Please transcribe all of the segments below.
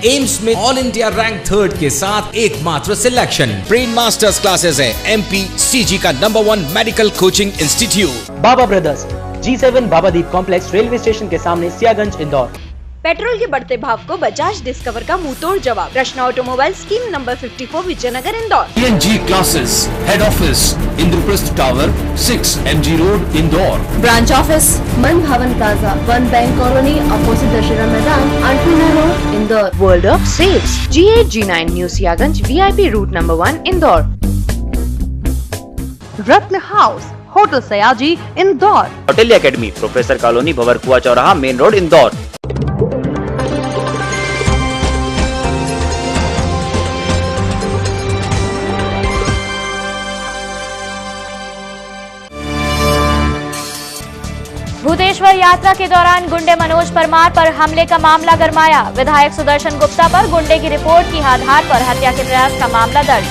AIIMS में all India rank 3rd के साथ एकमात्र सिलेक्शन। ब्रेन मास्टर्स क्लासेस है MPCG का number 1 medical coaching institute. Baba brothers G7 Babadeep complex railway station के सामने सियागंज इंदौर। पेट्रोल के बढ़ते भाव को बजाज डिस्कवर का मुंहतोड़ जवाब। Krishna automobile scheme number 54 Vijaynagar Indore. PNG classes head office Indraprastha tower 6 MG road Indore. Branch office Man Bhavan plaza 1 bank colony opposite Dussehra Maidan अंटूना road Indore. World of sales G8 G9 new Siyaganj VIP route number 1 Indore. Ratna house hotel Sayaji Indore. Hotel academy professor colony Bhanwarkuan चौराहा main road Indore. Bhuteshwar यात्रा के दौरान गुंडे मनोज परमार पर हमले का मामला गरमाया। विधायक सुदर्शन गुप्ता पर गुंडे की रिपोर्ट के आधार पर हत्या के प्रयास का मामला दर्ज।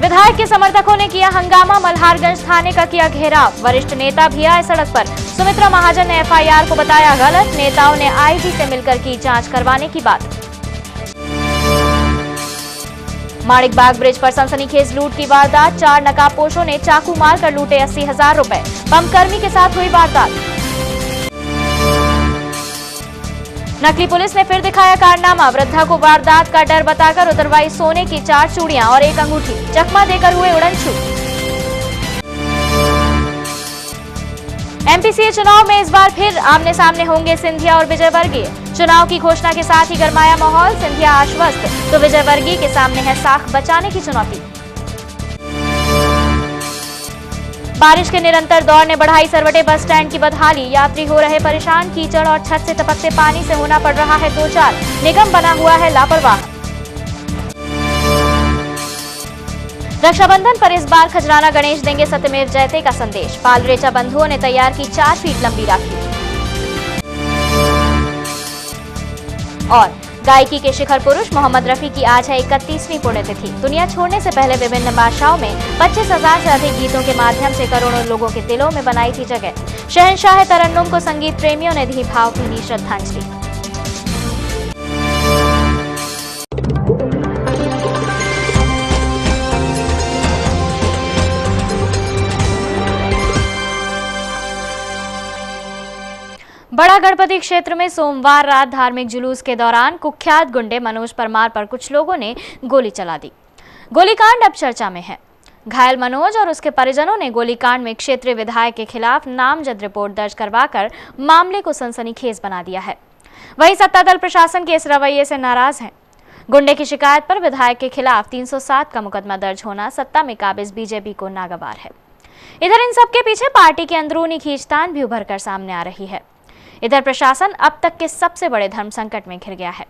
विधायक के समर्थकों ने किया हंगामा, मल्हारगंज थाने का किया घेराव। वरिष्ठ नेता भी आए सड़क पर। सुमित्रा महाजन ने FIR को बताया गलत। नेताओं ने IG से मिलकर की जांच करवाने की बात। माणिकबाग ब्रिज पर सनसनीखेज लूट की वारदात। 4 नकाबपोशों ने चाकू मारकर लूटे 80,000 रुपए। पंपकर्मी के साथ हुई वारदात। नकली पुलिस ने फिर दिखाया कारनामा। वृद्धा को वारदात का डर बताकर उतरवाई सोने की 4 चूड़ियां और 1 अंगूठी। चकमा देकर हुए उड़नछू। MPCA चुनाव में इस बार फिर आमने सामने होंगे सिंधिया और विजयवर्गीय। चुनाव की घोषणा के साथ ही गरमाया माहौल। सिंधिया आश्वस्त तो विजयवर्गीय के सामने है साख बचाने की चुनौती। बारिश के निरंतर दौर ने बढ़ाई सरवटे बस स्टैंड की बदहाली। यात्री हो रहे परेशान। कीचड़ और छत से टपकते पानी से होना पड़ रहा है 2-4। निगम बना हुआ है लापरवाह। रक्षाबंधन पर इस बार खजराना गणेश देंगे सत्यमेव जयते का संदेश। पालरेचा बंधुओं ने तैयार की 4 फीट लंबी राखी। और गायकी के शिखर पुरुष मोहम्मद रफी की आज है 31वीं पुण्यतिथि। दुनिया छोड़ने से पहले विभिन्न भाषाओं में 25,000 से अधिक गीतों के माध्यम से करोड़ों लोगों के दिलों में बनाई थी जगह। शहंशाह तरन्नुम को संगीत प्रेमियों ने दी भावभीनी श्रद्धांजलि। बड़ा गणपति क्षेत्र में सोमवार रात धार्मिक जुलूस के दौरान कुख्यात गुंडे मनोज परमार पर कुछ लोगों ने गोली चला दी। गोलीकांड अब चर्चा में है। घायल मनोज और उसके परिजनों ने गोलीकांड में क्षेत्रीय विधायक के खिलाफ नामजद रिपोर्ट दर्ज करवाकर मामले को सनसनीखेज बना दिया है। वहीं सत्तादल प्रशासन के इस रवैये से नाराज हैं। गुंडे की शिकायत पर विधायक के खिलाफ 307 का मुकदमा दर्ज होना सत्ता में काबिज BJP को नागवार है। इधर इन सबके पीछे पार्टी की अंदरूनी खींचतान भी उभर कर सामने आ रही है। इधर प्रशासन अब तक के सबसे बड़े धर्म संकट में घिर गया है।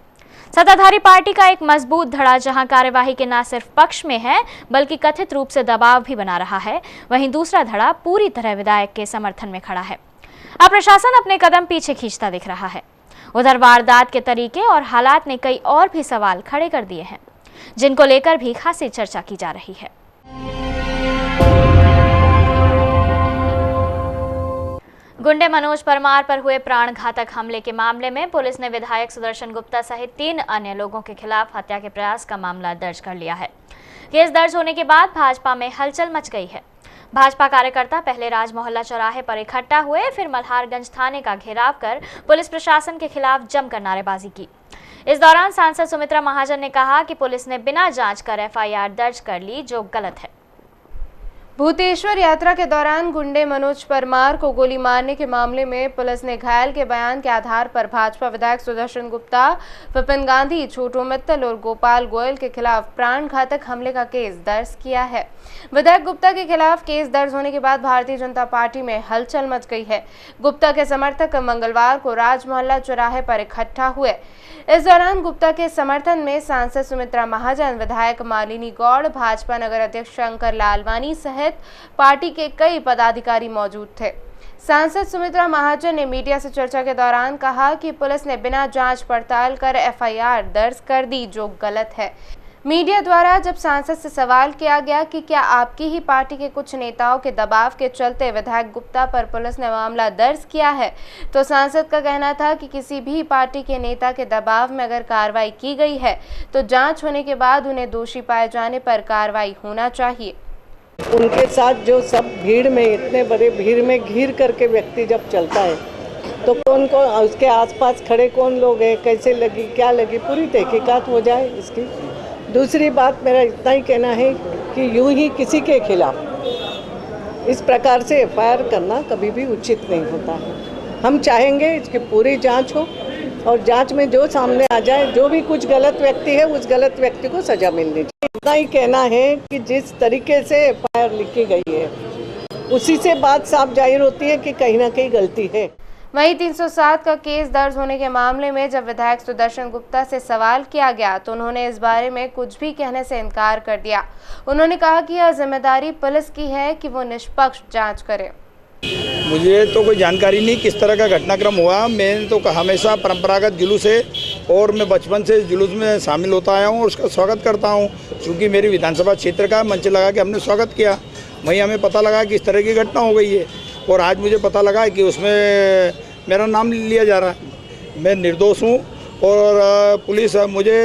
सत्ताधारी पार्टी का एक मजबूत धड़ा जहां कार्यवाही के न सिर्फ पक्ष में है बल्कि कथित रूप से दबाव भी बना रहा है, वहीं दूसरा धड़ा पूरी तरह विधायक के समर्थन में खड़ा है। अब प्रशासन अपने कदम पीछे खींचता दिख रहा है। उधर वारदात के तरीके और हालात ने कई और भी सवाल खड़े कर दिए हैं, जिनको लेकर भी खासी चर्चा की जा रही है। गुंडे मनोज परमार पर हुए प्राणघातक हमले के मामले में पुलिस ने विधायक सुदर्शन गुप्ता सहित 3 अन्य लोगों के खिलाफ हत्या के प्रयास का मामला दर्ज कर लिया है। केस दर्ज होने के बाद भाजपा में हलचल मच गई है। भाजपा कार्यकर्ता पहले राज मोहल्ला चौराहे पर इकट्ठा हुए, फिर मल्हारगंज थाने का घेराव कर पुलिस प्रशासन के खिलाफ जमकर नारेबाजी की। इस दौरान सांसद सुमित्रा महाजन ने कहा कि पुलिस ने बिना जांच कर FIR दर्ज कर ली, जो गलत है। भूतेश्वर यात्रा के दौरान गुंडे मनोज परमार को गोली मारने के मामले में पुलिस ने घायल के बयान के आधार पर भाजपा विधायक सुदर्शन गुप्ता, विपिन गांधी, छोटू मित्तल और गोपाल गोयल के खिलाफ प्राणघातक हमले का केस दर्ज किया है। विधायक गुप्ता के खिलाफ केस दर्ज होने के बाद भारतीय जनता पार्टी में हलचल मच गई है। गुप्ता के समर्थक मंगलवार को राज मोहल्ला चौराहे पर इकट्ठा हुए। इस दौरान गुप्ता के समर्थन में सांसद सुमित्रा महाजन, विधायक मालिनी गौड़, भाजपा नगर अध्यक्ष शंकर लालवानी सहित पार्टी के कई पदाधिकारी मौजूद थे। सांसद सुमित्रा महाजन ने मीडिया से चर्चा के दौरान कहा कि पुलिस ने बिना जांच पड़ताल कर FIR दर्ज कर दी, जो गलत है। मीडिया द्वारा जब सांसद से सवाल किया गया कि क्या आपकी ही पार्टी के कुछ नेताओं के दबाव के चलते विधायक गुप्ता पर पुलिस ने मामला दर्ज किया है, तो सांसद का कहना था कि किसी भी पार्टी के नेता के दबाव में अगर कार्रवाई की गई है तो जांच होने के बाद उन्हें दोषी पाए जाने पर कार्रवाई होना चाहिए। उनके साथ जो सब भीड़ में, इतने बड़े भीड़ में घिर करके व्यक्ति जब चलता है तो कौन कौन उसके आसपास खड़े कौन लोग हैं, कैसे लगी, क्या लगी, पूरी तहकीकात हो जाए इसकी। दूसरी बात मेरा इतना ही कहना है कि यूं ही किसी के खिलाफ इस प्रकार से एफआईआर करना कभी भी उचित नहीं होता है। हम चाहेंगे इसकी पूरी जांच हो और जांच में जो सामने आ जाए, जो भी कुछ गलत व्यक्ति है उस गलत व्यक्ति को सजा मिलनी चाहिए। इतना ही कहना है कि जिस तरीके से एफआईआर लिखी गई है उसी से बात साफ जाहिर होती है कि कहीं ना कहीं गलती है। वहीं 307 का केस दर्ज होने के मामले में जब विधायक सुदर्शन गुप्ता से सवाल किया गया तो उन्होंने इस बारे में कुछ भी कहने से इनकार कर दिया। उन्होंने कहा कि यह जिम्मेदारी पुलिस की है कि वो निष्पक्ष जांच करे। मुझे तो कोई जानकारी नहीं किस तरह का घटनाक्रम हुआ। मैंने तो हमेशा परंपरागत जुलूस है और मैं बचपन से जुलूस में शामिल होता आया हूँ और उसका स्वागत करता हूँ। चूँकि मेरी विधानसभा क्षेत्र का मंच लगा के हमने स्वागत किया, वहीं हमें पता लगा कि इस तरह की घटना हो गई है और आज मुझे पता लगा कि उसमें मेरा नाम लिया जा रहा है। मैं निर्दोष हूँ और पुलिस मुझे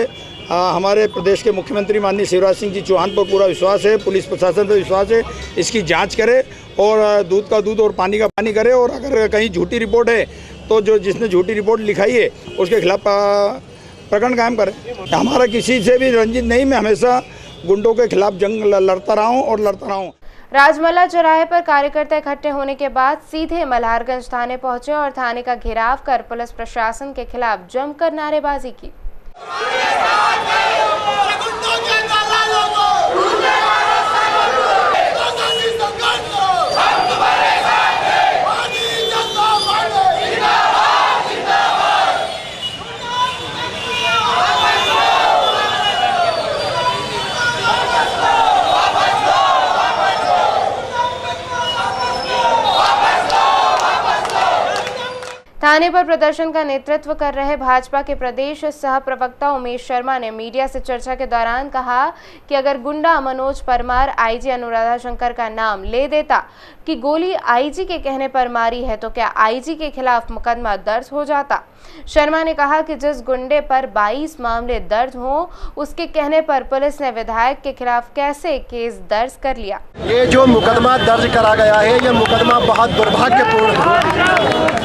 हमारे प्रदेश के मुख्यमंत्री माननीय शिवराज सिंह जी चौहान पर पूरा विश्वास है, पुलिस प्रशासन पर विश्वास है। इसकी जांच करे और दूध का दूध और पानी का पानी करे और अगर कहीं झूठी रिपोर्ट है तो जो जिसने झूठी रिपोर्ट लिखाई है उसके खिलाफ प्रकरण कायम करे। हमारा किसी से भी रंजित नहीं, मैं हमेशा गुंडों के खिलाफ जंग लड़ता रहा हूँ और लड़ता रहा हूँ। राजमला चौराहे पर कार्यकर्ता इकट्ठे होने के बाद सीधे मल्हारगंज थाने पहुंचे और थाने का घेराव कर पुलिस प्रशासन के खिलाफ जमकर नारेबाजी की। थाने पर प्रदर्शन का नेतृत्व कर रहे भाजपा के प्रदेश सह प्रवक्ता उमेश शर्मा ने मीडिया से चर्चा के दौरान कहा कि अगर गुंडा मनोज परमार आईजी अनुराधा शंकर का नाम ले देता कि गोली आईजी के कहने पर मारी है तो क्या आईजी के खिलाफ मुकदमा दर्ज हो जाता। शर्मा ने कहा कि जिस गुंडे पर 22 मामले दर्ज हों उसके कहने पर पुलिस ने विधायक के खिलाफ कैसे केस दर्ज कर लिया। ये जो मुकदमा दर्ज करा गया है ये मुकदमा बहुत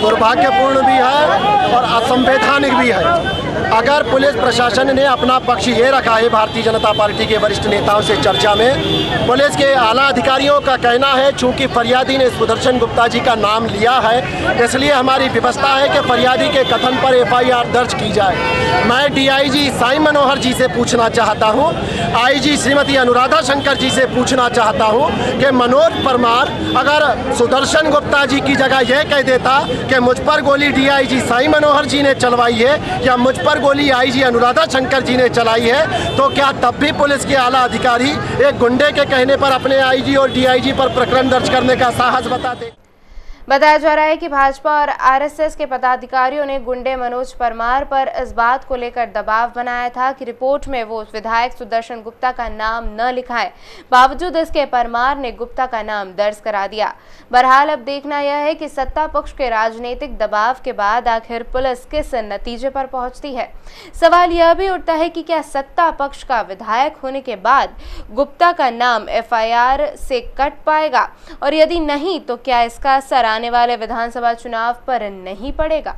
दुर्भाग्यपूर्ण भी है और असंवैधानिक भी है। अगर पुलिस प्रशासन ने अपना पक्ष ये रखा है, भारतीय जनता पार्टी के वरिष्ठ नेताओं से चर्चा में पुलिस के आला अधिकारियों का कहना है चूंकि फरियादी ने सुदर्शन गुप्ता जी का नाम लिया है इसलिए हमारी व्यवस्था है कि फरियादी के कथन पर एफआईआर दर्ज की जाए। मैं डीआईजी साई मनोहर जी से पूछना चाहता हूं, आईजी श्रीमती अनुराधा शंकर जी से पूछना चाहता हूं कि मनोज परमार अगर सुदर्शन गुप्ता जी की जगह यह कह देता कि मुझ पर गोली डीआईजी साई मनोहर जी ने चलवाई है या मुझ पर गोली आईजी अनुराधा शंकर जी ने चलाई है तो क्या तब भी पुलिस के आला अधिकारी एक गुंडे के कहने पर अपने आईजी और डीआईजी पर प्रकरण दर्ज करने का साहस बताते। बताया जा रहा है कि भाजपा और आरएसएस के पदाधिकारियों ने गुंडे मनोज परमार पर इस बात को लेकर दबाव बनाया था कि रिपोर्ट में वो विधायक सुदर्शन गुप्ता का नाम न लिखाए। बावजूद इसके परमार ने गुप्ता का नाम दर्ज करा दिया। बहरहाल अब देखना यह है कि सत्ता पक्ष के राजनीतिक दबाव के बाद आखिर पुलिस किस नतीजे पर पहुंचती है। सवाल यह भी उठता है कि क्या सत्ता पक्ष का विधायक होने के बाद गुप्ता का नाम एफआईआर से कट पाएगा और यदि नहीं तो क्या इसका असर आने वाले विधानसभा चुनाव पर नहीं पड़ेगा।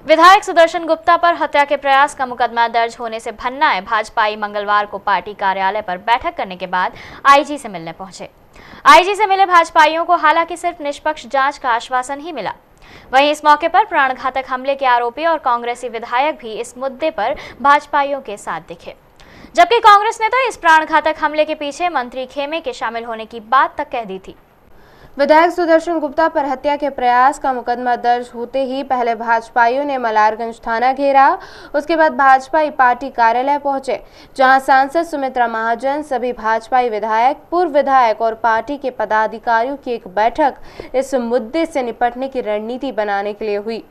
विधायक सुदर्शन गुप्ता पर हत्या के प्रयास का मुकदमा दर्ज होने से भन्नाए भाजपाई मंगलवार को पार्टी कार्यालय पर बैठक करने के बाद आईजी से मिलने पहुंचे। आईजी से मिले भाजपाइयों को हालांकि सिर्फ निष्पक्ष जांच का आश्वासन ही मिला। वहीं इस मौके पर प्राणघातक हमले के आरोपी और कांग्रेसी विधायक भी इस मुद्दे पर भाजपाइयों के साथ दिखे, जबकि कांग्रेस ने तो इस प्राणघातक हमले के पीछे मंत्री खेमे के शामिल होने की बात तक कह दी थी। विधायक सुदर्शन गुप्ता पर हत्या के प्रयास का मुकदमा दर्ज होते ही पहले भाजपाइयों ने मल्हारगंज थाना घेरा, उसके बाद भाजपाई पार्टी कार्यालय पहुंचे, जहां सांसद सुमित्रा महाजन, सभी भाजपाई विधायक, पूर्व विधायक और पार्टी के पदाधिकारियों की एक बैठक इस मुद्दे से निपटने की रणनीति बनाने के लिए हुई।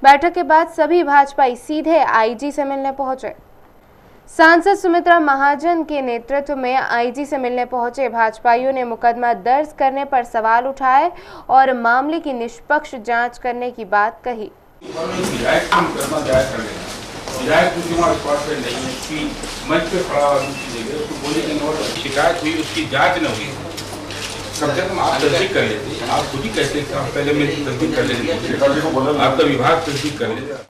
बैठक के बाद सभी भाजपाई सीधे आईजी से मिलने पहुंचे। सांसद सुमित्रा महाजन के नेतृत्व में आईजी से मिलने पहुंचे भाजपाइयों ने मुकदमा दर्ज करने पर सवाल उठाए और मामले की निष्पक्ष जांच करने की बात कही। शिकायत हुई, उसकी जांच न हुई, कम से कम आप तस्दीक कर लेते, आप खुद ही कहते पहले मैं तस्दीक कर लेते, आपका विभाग तस्दीक कर लेते।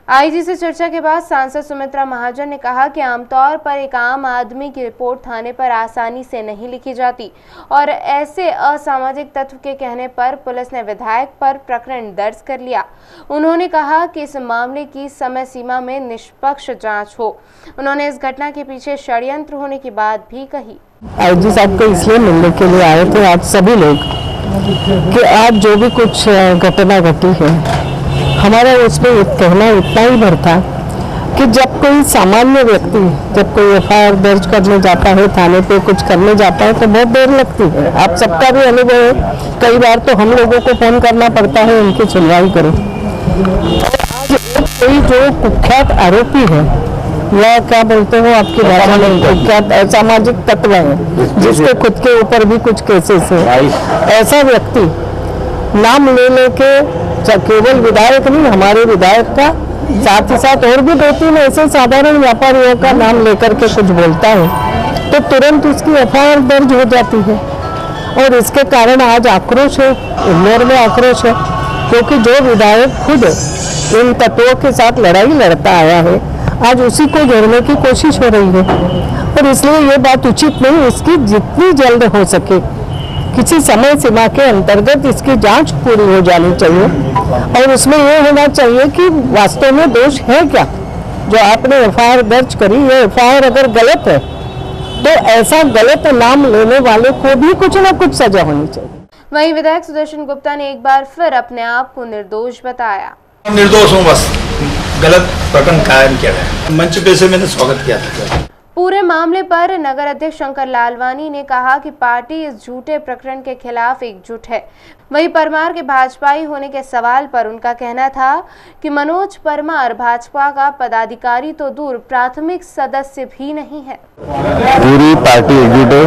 आईजी से चर्चा के बाद सांसद सुमित्रा महाजन ने कहा कि आमतौर पर एक आम आदमी की रिपोर्ट थाने पर आसानी से नहीं लिखी जाती और ऐसे असामाजिक तत्व के कहने पर पुलिस ने विधायक पर प्रकरण दर्ज कर लिया। उन्होंने कहा कि इस मामले की समय सीमा में निष्पक्ष जांच हो। उन्होंने इस घटना के पीछे षड्यंत्र होने की बात भी कही। आईजी साहब को इसलिए मिलने के लिए आए थे आज सभी लोग कि आज जो भी कुछ घटना घटी है, हमारा उसमें कहना इतना ही भर था कि जब कोई सामान्य व्यक्ति जब कोई एफआईआर दर्ज करने जाता है, थाने पे कुछ करने जाता है तो बहुत देर लगती है। आप सबका भी अनुभव है, कई बार तो हम लोगों को फोन करना पड़ता है उनकी सुनवाई करो। आज कोई जो कुख्यात आरोपी है या क्या बोलते हो आपकी भाषा में कुख्यात असामाजिक तत्व है, जिसके खुद के ऊपर भी कुछ केसेस है, ऐसा व्यक्ति नाम ले लेके केवल विधायक नहीं, हमारे विधायक का साथ ही साथ और भी 2-3 ऐसे साधारण व्यापारियों का नाम लेकर के कुछ बोलता है तो तुरंत उसकी एफआईआर दर्ज हो जाती है। और इसके कारण आज आक्रोश है, इंदौर में आक्रोश है, क्योंकि जो विधायक खुद इन तत्वों के साथ लड़ाई लड़ता आया है, आज उसी को घेरने की कोशिश हो रही है। और इसलिए ये बात उचित नहीं, इसकी जितनी जल्द हो सके किसी समय सीमा के अंतर्गत इसकी जांच पूरी हो जानी चाहिए और उसमें यह होना चाहिए कि वास्तव में दोष है क्या। जो आपने एफआईआर दर्ज करी, ये एफआईआर अगर गलत है तो ऐसा गलत नाम लेने वाले को भी कुछ ना कुछ सजा होनी चाहिए। वहीं विधायक सुदर्शन गुप्ता ने एक बार फिर अपने आप को निर्दोष बताया। निर्दोष हूँ, बस गलत प्रकरण कायम किया है। मंच पे से मैंने स्वागत किया था। पूरे मामले पर नगर अध्यक्ष शंकर लालवानी ने कहा कि पार्टी इस झूठे प्रकरण के खिलाफ एकजुट है। वहीं परमार के भाजपाई होने के सवाल पर उनका कहना था कि मनोज परमार भाजपा का पदाधिकारी तो दूर प्राथमिक सदस्य भी नहीं है। पूरी पार्टी एकजुट है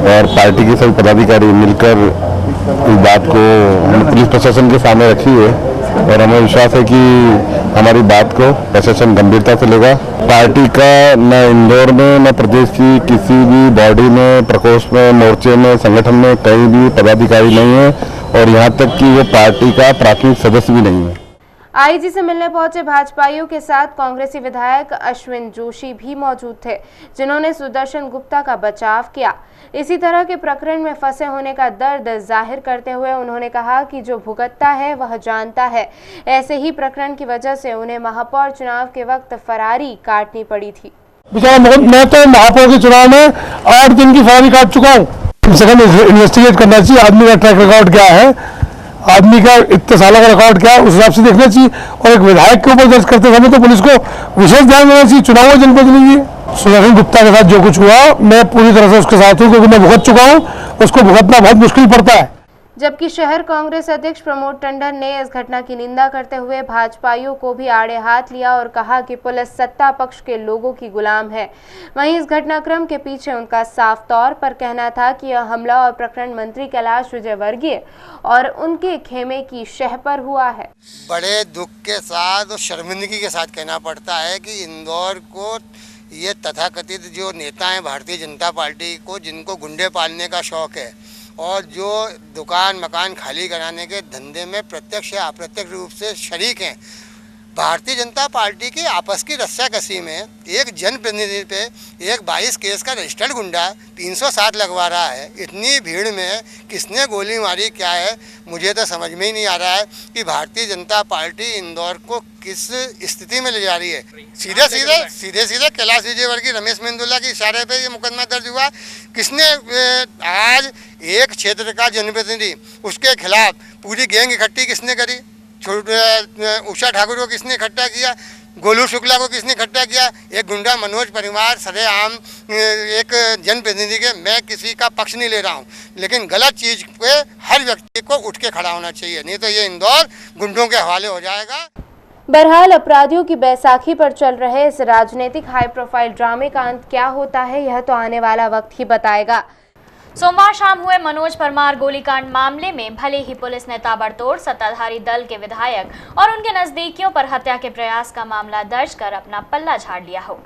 और पार्टी के सभी पदाधिकारी मिलकर इस बात को हमने पुलिस प्रशासन के सामने रखी है और हमें विश्वास है कि हमारी बात को प्रशासन गंभीरता से लेगा। पार्टी का न इंदौर में न प्रदेश की किसी भी बॉडी में, प्रकोष्ठ में, मोर्चे में, संगठन में कहीं भी पदाधिकारी नहीं है और यहाँ तक कि वो पार्टी का प्राथमिक सदस्य भी नहीं है। आईजी से मिलने पहुंचे भाजपाइयों के साथ कांग्रेसी विधायक अश्विन जोशी भी मौजूद थे, जिन्होंने सुदर्शन गुप्ता का बचाव किया। इसी तरह के प्रकरण में फंसे होने का दर्द जाहिर करते हुए उन्होंने कहा कि जो भुगतता है वह जानता है। ऐसे ही प्रकरण की वजह से उन्हें महापौर चुनाव के वक्त फरारी काटनी पड़ी थी। मैं तो महापौर के चुनाव में 8 दिन की फरारी काट चुका हूँ। कम से कम इन्वेस्टिगेट करना चाहिए, आदमी का ट्रैक रिकॉर्ड क्या है, आदमी का इतने सालों का रिकॉर्ड क्या है, उस हिसाब से देखना चाहिए। और एक विधायक के ऊपर दर्ज करते समय तो पुलिस को विशेष ध्यान देना चाहिए। चुनाव जनपद लीजिए, सुदर्शन गुप्ता के साथ जो कुछ हुआ मैं पूरी तरह से उसके साथ हूँ, क्योंकि मैं भुगत चुका हूँ, उसको भुगतना बहुत मुश्किल पड़ता है। जबकि शहर कांग्रेस अध्यक्ष प्रमोद टंडन ने इस घटना की निंदा करते हुए भाजपाइयों को भी आड़े हाथ लिया और कहा कि पुलिस सत्ता पक्ष के लोगों की गुलाम है। वहीं इस घटनाक्रम के पीछे उनका साफ तौर पर कहना था कि यह हमला और प्रकरण मंत्री कैलाश विजयवर्गीय और उनके खेमे की शह पर हुआ है। बड़े दुख के साथ और शर्मिंदगी के साथ कहना पड़ता है कि इंदौर को ये तथाकथित जो नेता हैं भारतीय जनता पार्टी को, जिनको गुंडे पालने का शौक है और जो दुकान मकान खाली कराने के धंधे में प्रत्यक्ष या अप्रत्यक्ष रूप से शरीक हैं, भारतीय जनता पार्टी की आपस की रस्साकसी में एक जनप्रतिनिधि पे एक 22 केस का रजिस्टर्ड गुंडा 307 लगवा रहा है। इतनी भीड़ में किसने गोली मारी क्या है, मुझे तो समझ में ही नहीं आ रहा है कि भारतीय जनता पार्टी इंदौर को किस स्थिति में ले जा रही है। सीधे सीधे कैलाश विजयवर्गीय, रमेश मेंदुला के इशारे पे ये मुकदमा दर्ज हुआ। किसने आज एक क्षेत्र का जनप्रतिनिधि, उसके खिलाफ पूरी गैंग इकट्ठी किसने करी? उषा ठाकुर को किसने इकट्ठा किया? गोलू शुक्ला को किसने इकट्ठा किया? एक गुंडा मनोज परिवार सरेआम एक जनप्रतिनिधि के, मैं किसी का पक्ष नहीं ले रहा हूं, लेकिन गलत चीज पे हर व्यक्ति को उठ के खड़ा होना चाहिए, नहीं तो ये इंदौर गुंडों के हवाले हो जाएगा। बहरहाल अपराधियों की बैसाखी पर चल रहे इस राजनीतिक हाई प्रोफाइल ड्रामे का अंत क्या होता है, यह तो आने वाला वक्त ही बताएगा। सोमवार शाम हुए मनोज परमार गोलीकांड मामले में भले ही पुलिस ने ताबड़तोड़ सत्ताधारी दल के विधायक और उनके नजदीकियों पर हत्या के प्रयास का मामला दर्ज कर अपना पल्ला झाड़ लिया हो,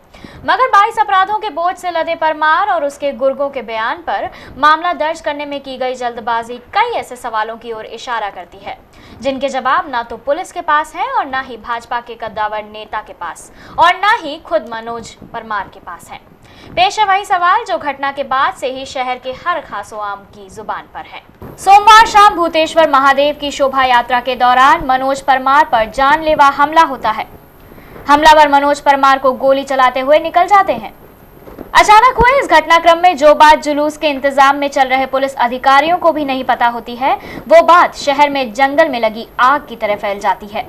मगर 22 अपराधों के बोझ से लदे परमार और उसके गुर्गों के बयान पर मामला दर्ज करने में की गई जल्दबाजी कई ऐसे सवालों की ओर इशारा करती है जिनके जवाब ना तो पुलिस के पास है और ना ही भाजपा के कद्दावर नेता के पास और ना ही खुद मनोज परमार के पास है। पेश है वही सवाल जो घटना के बाद से ही शहर के हर खासो आम की जुबान पर है। सोमवार शाम भूतेश्वर महादेव की शोभा यात्रा के दौरान मनोज परमार पर जानलेवा हमला होता है। हमलावर मनोज परमार को गोली चलाते हुए निकल जाते हैं। अचानक हुए इस घटनाक्रम में जो बात जुलूस के इंतजाम में चल रहे पुलिस अधिकारियों को भी नहीं पता होती है, वो बात शहर में जंगल में लगी आग की तरह फैल जाती है।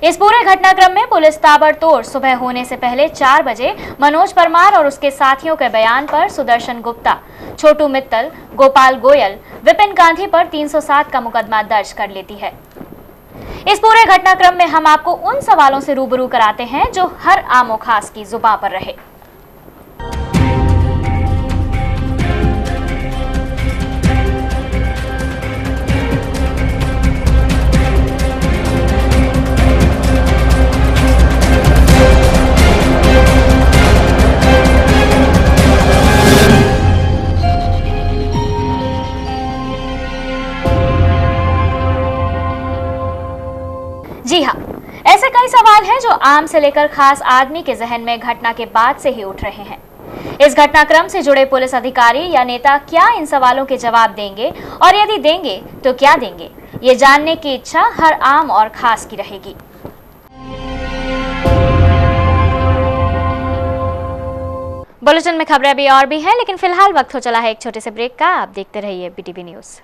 इस पूरे घटनाक्रम में पुलिस ताबड़तोड़ सुबह होने से पहले 4 बजे मनोज परमार और उसके साथियों के बयान पर सुदर्शन गुप्ता, छोटू मित्तल, गोपाल गोयल, विपिन गांधी पर 307 का मुकदमा दर्ज कर लेती है। इस पूरे घटनाक्रम में हम आपको उन सवालों से रूबरू कराते हैं जो हर आम और खास की जुबान पर रहे। जी हाँ, ऐसे कई सवाल हैं जो आम से लेकर खास आदमी के जहन में घटना के बाद से ही उठ रहे हैं। इस घटनाक्रम से जुड़े पुलिस अधिकारी या नेता क्या इन सवालों के जवाब देंगे और यदि देंगे तो क्या देंगे, ये जानने की इच्छा हर आम और खास की रहेगी। बुलेटिन में खबरें अभी और भी हैं, लेकिन फिलहाल वक्त हो चला है एक छोटे से ब्रेक का। आप देखते रहिए BTV न्यूज।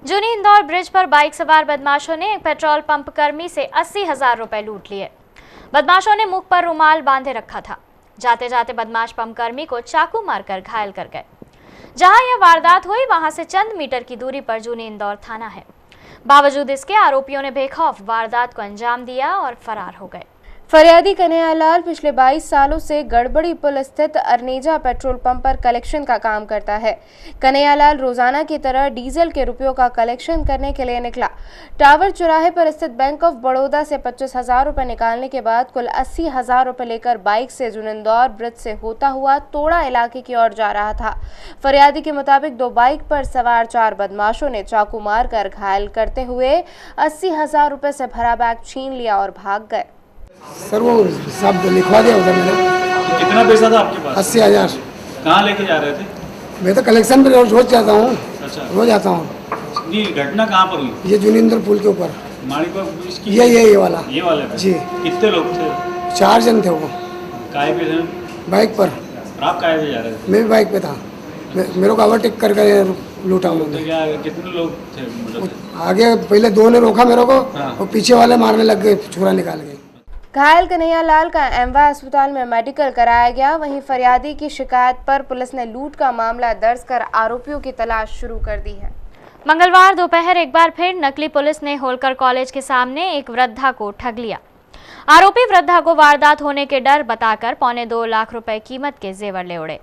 जूनी इंदौर ब्रिज पर बाइक सवार बदमाशों ने एक पेट्रोल पंप कर्मी से 80,000 रुपए लूट लिए। बदमाशों ने मुख पर रुमाल बांधे रखा था। जाते जाते बदमाश पंप कर्मी को चाकू मारकर घायल कर गए। जहां यह वारदात हुई वहां से चंद मीटर की दूरी पर जूनी इंदौर थाना है। बावजूद इसके आरोपियों ने बेखौफ वारदात को अंजाम दिया और फरार हो गए। फरियादी कन्हैयालाल पिछले 22 सालों से गड़बड़ी पुल स्थित अरनेजा पेट्रोल पंप पर कलेक्शन का काम करता है। कन्हैयालाल रोजाना की तरह डीजल के रुपयों का कलेक्शन करने के लिए निकला। टावर चौराहे पर स्थित बैंक ऑफ बड़ौदा से 25,000 रुपए निकालने के बाद कुल 80,000 रुपए लेकर बाइक से जुनिंदौर ब्रिज से होता हुआ तोड़ा इलाके की ओर जा रहा था। फरियादी के मुताबिक 2 बाइक पर सवार 4 बदमाशों ने चाकू मार कर घायल करते हुए 80,000 रुपए से भरा बैग छीन लिया और भाग गए। सर वो सब लिखवा दिया उधर मैंने। कितना पैसा था आपके पास? 80,000। कहाँ लेके जा रहे थे? मैं तो कलेक्शन पे रोज जाता हूँ। अच्छा। रोज आता हूँ। ये घटना कहाँ पर हुई? ये जूनिंदर पुल के ऊपर। माणिकपुर की? ये वाला। ये वाले पे? जी। कितने लोग थे? 4 जन थे वो। काहे पे थे? बाइक पर। आप काहे पे जा रहे थे? मैं भी बाइक पे था। मेरे को ओवरटेक कर लूटा उन्होंने। तो क्या कितने लोग थे? मतलब आगे पहले 2 ने रोका मेरे को और पीछे वाले मारने लग गए, छुरा निकाल गए। घायल कन्हैयालाल का एमवा अस्पताल में मेडिकल कराया गया। वहीं फरियादी की शिकायत पर पुलिस ने लूट का मामला दर्ज कर आरोपियों की तलाश शुरू कर दी है। मंगलवार दोपहर एक बार फिर नकली पुलिस ने होलकर कॉलेज के सामने एक वृद्धा को ठग लिया। आरोपी वृद्धा को वारदात होने के डर बताकर 2.25 लाख रुपए कीमत के जेवर ले उड़े।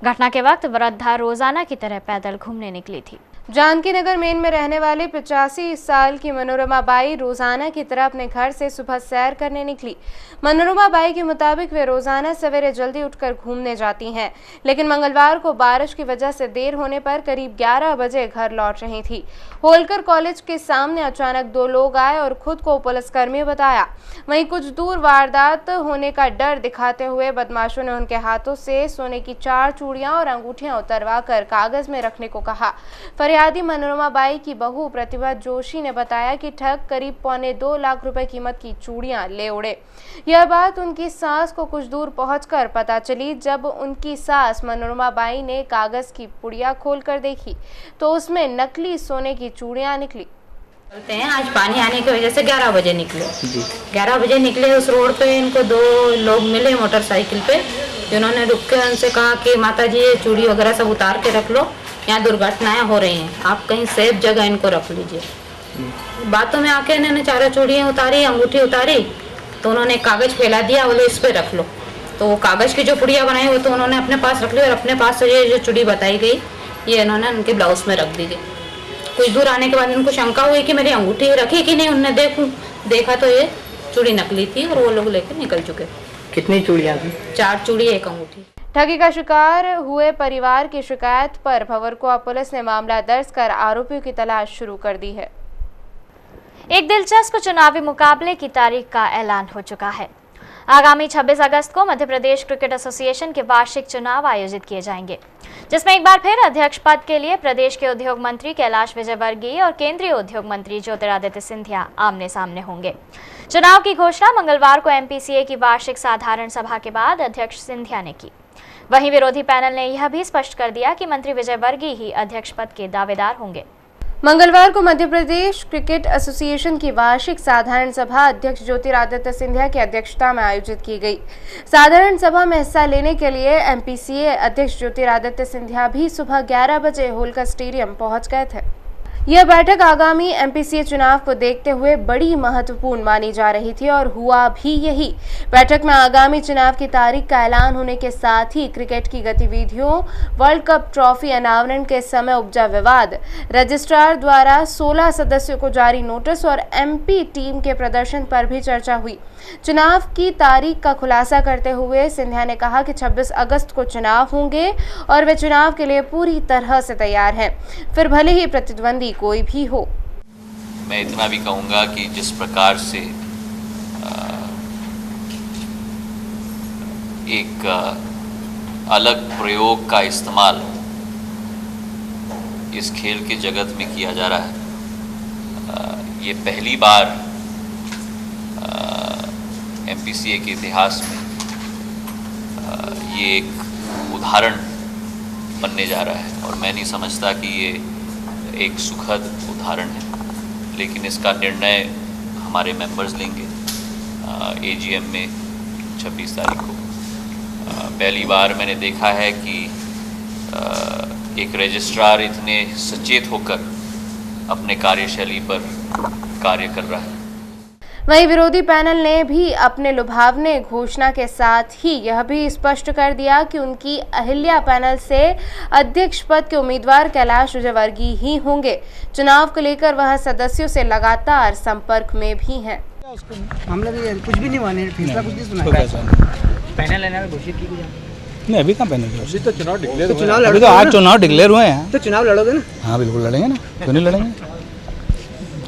घटना के वक्त वृद्धा रोजाना की तरह पैदल घूमने निकली थी। जानकी नगर मेन में रहने वाले 85 साल की मनोरमा बाई रोजाना की तरह अपने घर से सुबह सैर करने निकली। मनोरमा बाई के मुताबिक वे रोजाना सवेरे जल्दी उठकर घूमने जाती हैं, लेकिन मंगलवार को बारिश की वजह से देर होने पर करीब 11 बजे घर लौट रही थी। होलकर कॉलेज के सामने अचानक 2 लोग आए और खुद को पुलिसकर्मी बताया। वहीं कुछ दूर वारदात होने का डर दिखाते हुए बदमाशों ने उनके हाथों से सोने की 4 चूड़ियां और अंगूठियां उतरवा कर कागज में रखने को कहा। फरियादी मनोरमा बाई की बहू प्रतिभा जोशी ने बताया कि ठग करीब 1.25 लाख रुपए कीमत की चूड़ियां ले उड़े। यह बात उनकी सास को कुछ दूर पहुंचकर पता चली। जब उनकी सास मनोरमा बाई ने कागज की पुड़िया खोलकर देखी तो उसमें नकली सोने की चूड़ियां निकली। बोलते हैं आज पानी आने की वजह से 11 बजे निकले। 11 बजे निकले, उस रोड पे इनको 2 लोग मिले मोटरसाइकिल पे, जिन्होंने रुक के उनसे कहा कि माता जी ये चूड़ी वगैरह सब उतार के रख लो, यहाँ दुर्घटनाएं हो रही हैं, आप कहीं सेफ जगह इनको रख लीजिए। बातों में आके इन्होंने 4 चूड़ियाँ उतारी, अंगूठी उतारी, तो उन्होंने कागज फैला दिया, बोले इस पे रख लो। तो वो कागज की जो पुड़िया बनाई वो तो उन्होंने अपने पास रख ली और अपने पास से ये जो चूड़ी बताई गई ये इन्होंने उनके ब्लाउज में रख दी गई। कुछ दूर आने के बाद उनको शंका हुई कि मेरी अंगूठी रखी कि नहीं। उन्होंने देखा तो ये चूड़ी नकली थी और वो लोग लेकर निकल चुके। कितनी चूड़ियाँ थी? 4 चूड़ी, 1 अंगूठी। ठगी का शिकार हुए परिवार की शिकायत पर भंवरकुआ पुलिस ने मामला दर्ज कर आरोपियों की तलाश शुरू कर दी है। एक दिलचस्प चुनावी मुकाबले की तारीख का ऐलान हो चुका है। आगामी 26 अगस्त को मध्य प्रदेश क्रिकेट एसोसिएशन के वार्षिक चुनाव आयोजित किए जाएंगे, जिसमें एक बार फिर अध्यक्ष पद के लिए प्रदेश के उद्योग मंत्री कैलाश विजयवर्गीय और केंद्रीय उद्योग मंत्री ज्योतिरादित्य सिंधिया आमने सामने होंगे। चुनाव की घोषणा मंगलवार को एमपीसीए की वार्षिक साधारण सभा के बाद अध्यक्ष सिंधिया ने की। वहीं विरोधी पैनल ने यह भी स्पष्ट कर दिया कि मंत्री विजयवर्गीय ही अध्यक्ष पद के दावेदार होंगे। मंगलवार को मध्य प्रदेश क्रिकेट एसोसिएशन की वार्षिक साधारण सभा अध्यक्ष ज्योतिरादित्य सिंधिया की अध्यक्षता में आयोजित की गई। साधारण सभा में हिस्सा लेने के लिए एमपीसीए अध्यक्ष ज्योतिरादित्य सिंधिया भी सुबह 11 बजे होलकर स्टेडियम पहुंच गए थे। यह बैठक आगामी एमपीसीए चुनाव को देखते हुए बड़ी महत्वपूर्ण मानी जा रही थी और हुआ भी यही। बैठक में आगामी चुनाव की तारीख का ऐलान होने के साथ ही क्रिकेट की गतिविधियों, वर्ल्ड कप ट्रॉफी अनावरण के समय उपजा विवाद, रजिस्ट्रार द्वारा 16 सदस्यों को जारी नोटिस और एमपी टीम के प्रदर्शन पर भी चर्चा हुई। चुनाव की तारीख का खुलासा करते हुए सिंधिया ने कहा कि 26 अगस्त को चुनाव होंगे और वे चुनाव के लिए पूरी तरह से तैयार हैं, फिर भले ही प्रतिद्वंदी कोई भी हो। मैं इतना भी कहूँगा कि जिस प्रकार से एक अलग प्रयोग का इस्तेमाल इस खेल के जगत में किया जा रहा है, ये पहली बार एमपीसीए के इतिहास में ये एक उदाहरण बनने जा रहा है और मैं नहीं समझता कि ये एक सुखद उदाहरण है, लेकिन इसका निर्णय हमारे मेंबर्स लेंगे एजीएम में 26 तारीख को। पहली बार मैंने देखा है कि एक रजिस्ट्रार इतने सचेत होकर अपने कार्यशैली पर कार्य कर रहा है। वहीं विरोधी पैनल ने भी अपने लुभावने घोषणा के साथ ही यह भी स्पष्ट कर दिया कि उनकी अहिल्या पैनल से अध्यक्ष पद के उम्मीदवार कैलाश विजयवर्गीय ही होंगे। चुनाव को लेकर वह सदस्यों से लगातार संपर्क में भी हैं। मामला भी कुछ भी नहीं हुआ, फैसला कुछ नहीं सुना। पैनल लेने में घोषित की गई नहीं, अभी कहाँ पैनल? अभी तो चुनाव डिक्लेयर हुआ है। अभी तो आज चुनाव डिक्लेयर हुए हैं। तो चुनाव लड़ोगे ना? हाँ बिल्कुल लड़ेंगे ना, क्यों नहीं लड़ेंगे।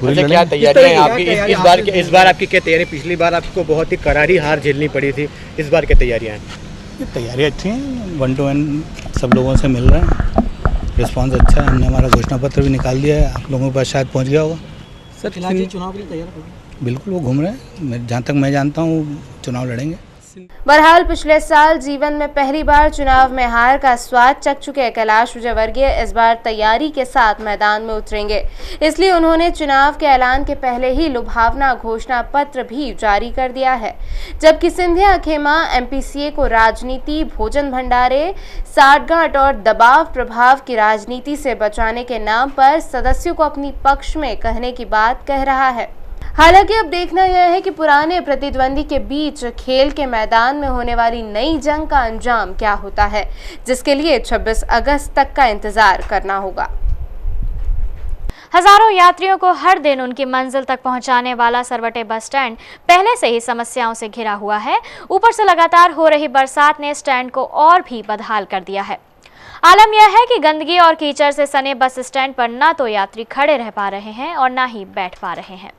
क्या तैयारी आपकी इस बार आपकी क्या तैयारी? पिछली बार आपको बहुत ही करारी हार झेलनी पड़ी थी, इस बार क्या तैयारियाँ हैं? तैयारी अच्छी हैं, 1 to 1 सब लोगों से मिल रहे हैं, रिस्पांस अच्छा है। हमने हमारा घोषणा पत्र भी निकाल दिया है, आप लोगों के पास शायद पहुँच गया होगा। सर फिलहाल चुनाव के लिए तैयार हो? बिल्कुल, वो घूम रहे हैं। जहाँ तक मैं जानता हूँ चुनाव लड़ेंगे। बहरहाल पिछले साल जीवन में पहली बार चुनाव में हार का स्वाद चख चुके कैलाश विजयवर्गीय इस बार तैयारी के साथ मैदान में उतरेंगे। इसलिए उन्होंने चुनाव के ऐलान के पहले ही लुभावना घोषणा पत्र भी जारी कर दिया है। जबकि सिंधिया खेमा एमपीसीए को राजनीति, भोजन भंडारे, साठगांठ और दबाव प्रभाव की राजनीति से बचाने के नाम पर सदस्यों को अपनी पक्ष में कहने की बात कह रहा है। हालांकि अब देखना यह है कि पुराने प्रतिद्वंदी के बीच खेल के मैदान में होने वाली नई जंग का अंजाम क्या होता है, जिसके लिए 26 अगस्त तक का इंतजार करना होगा। हजारों यात्रियों को हर दिन उनकी मंजिल तक पहुंचाने वाला सरवटे बस स्टैंड पहले से ही समस्याओं से घिरा हुआ है। ऊपर से लगातार हो रही बरसात ने स्टैंड को और भी बदहाल कर दिया है। आलम यह है कि गंदगी और कीचड़ से सने बस स्टैंड पर न तो यात्री खड़े रह पा रहे हैं और न ही बैठ पा रहे हैं।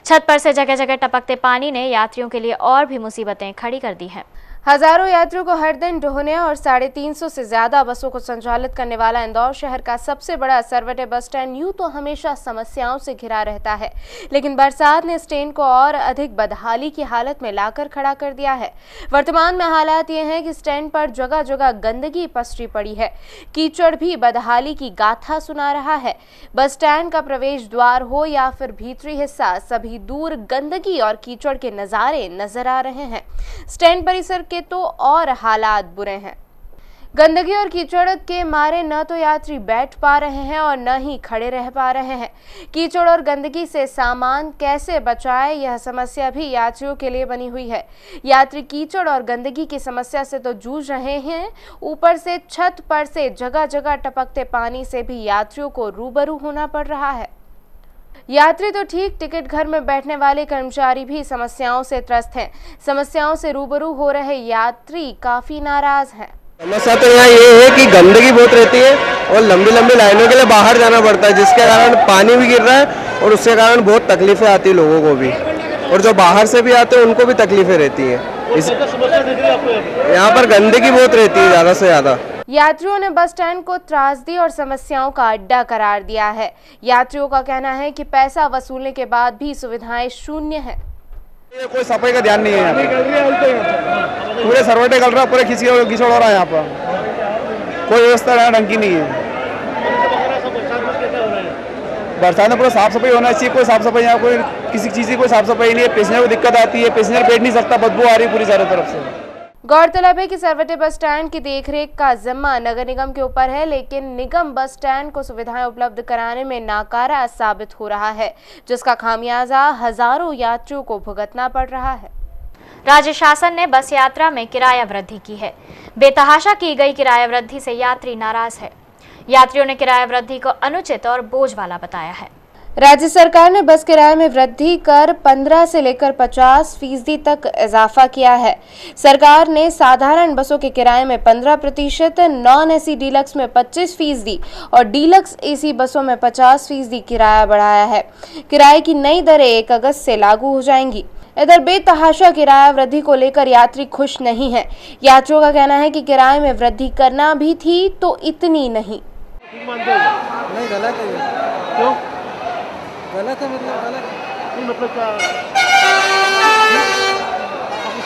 छत पर से जगह जगह टपकते पानी ने यात्रियों के लिए और भी मुसीबतें खड़ी कर दी हैं। हजारों यात्रियों को हर दिन ढोने और 350 से ज्यादा बसों को संचालित करने वाला इंदौर शहर का सबसे बड़ा सरवटे बस स्टैंड यूं तो हमेशा समस्याओं से घिरा रहता है, लेकिन बरसात ने स्टैंड को और अधिक बदहाली की हालत में लाकर खड़ा कर दिया है। वर्तमान में हालात ये हैं कि स्टैंड पर जगह जगह गंदगी पसरी पड़ी है। कीचड़ भी बदहाली की गाथा सुना रहा है। बस स्टैंड का प्रवेश द्वार हो या फिर भीतरी हिस्सा, सभी दूर गंदगी और कीचड़ के नजारे नजर आ रहे हैं। स्टैंड परिसर के तो और हालात बुरे हैं। गंदगी और कीचड़ के मारे न तो यात्री बैठ पा रहे हैं और न ही खड़े रह पा रहे हैं। कीचड़ और गंदगी से सामान कैसे बचाए, यह समस्या भी यात्रियों के लिए बनी हुई है। यात्री कीचड़ और गंदगी की समस्या से तो जूझ रहे हैं, ऊपर से छत पर से जगह जगह टपकते पानी से भी यात्रियों को रूबरू होना पड़ रहा है। यात्री तो ठीक, टिकट घर में बैठने वाले कर्मचारी भी समस्याओं से त्रस्त हैं। समस्याओं से रूबरू हो रहे यात्री काफी नाराज हैं। समस्या तो यहाँ ये है कि गंदगी बहुत रहती है और लंबी लंबी लाइनों के लिए बाहर जाना पड़ता है, जिसके कारण पानी भी गिर रहा है और उसके कारण बहुत तकलीफें आती है लोगों को भी, और जो बाहर से भी आते हैं उनको भी तकलीफें रहती हैं। यहाँ पर गंदगी बहुत रहती है ज़्यादा से ज़्यादा। यात्रियों ने बस स्टैंड को त्रासदी और समस्याओं का अड्डा करार दिया है। यात्रियों का कहना है कि पैसा वसूलने के बाद भी सुविधाएं शून्य है। कोई सफाई का ध्यान नहीं है, यहाँ पूरे सरवटे गल रहा, पूरे घिसड़ हो रहा है, यहाँ पर कोई व्यवस्था ढंग की नहीं है। बरसात में पूरा साफ सफाई होना चाहिए, कोई साफ सफाई यहाँ कोई किसी चीज़ की कोई साफ सफाई नहीं है। पैसेंजर को दिक्कत आती है, पैसेंजर बैठ नहीं सकता, बदबू आ रही है पूरी चारों तरफ से। गौरतलब है कि सरवटे बस स्टैंड की देखरेख का जिम्मा नगर निगम के ऊपर है, लेकिन निगम बस स्टैंड को सुविधाएं उपलब्ध कराने में नाकारा साबित हो रहा है, जिसका खामियाजा हजारों यात्रियों को भुगतना पड़ रहा है। राज्य शासन ने बस यात्रा में किराया वृद्धि की है। बेतहाशा की गई किराया वृद्धि से यात्री नाराज है। यात्रियों ने किराया वृद्धि को अनुचित और बोझ वाला बताया है। राज्य सरकार ने बस किराए में वृद्धि कर 15 से लेकर 50% तक इजाफा किया है। सरकार ने साधारण बसों के किराए में 15%, नॉन एसी डीलक्स में 25% और डीलक्स एसी बसों में 50% किराया बढ़ाया है। किराए की नई दरें 1 अगस्त से लागू हो जाएंगी। इधर बेतहाशा किराया वृद्धि को लेकर यात्री खुश नहीं है। यात्रियों का कहना है कि किराए में वृद्धि करना भी थी तो इतनी नहीं। गलत है, क्यों गलत है? मतलब क्या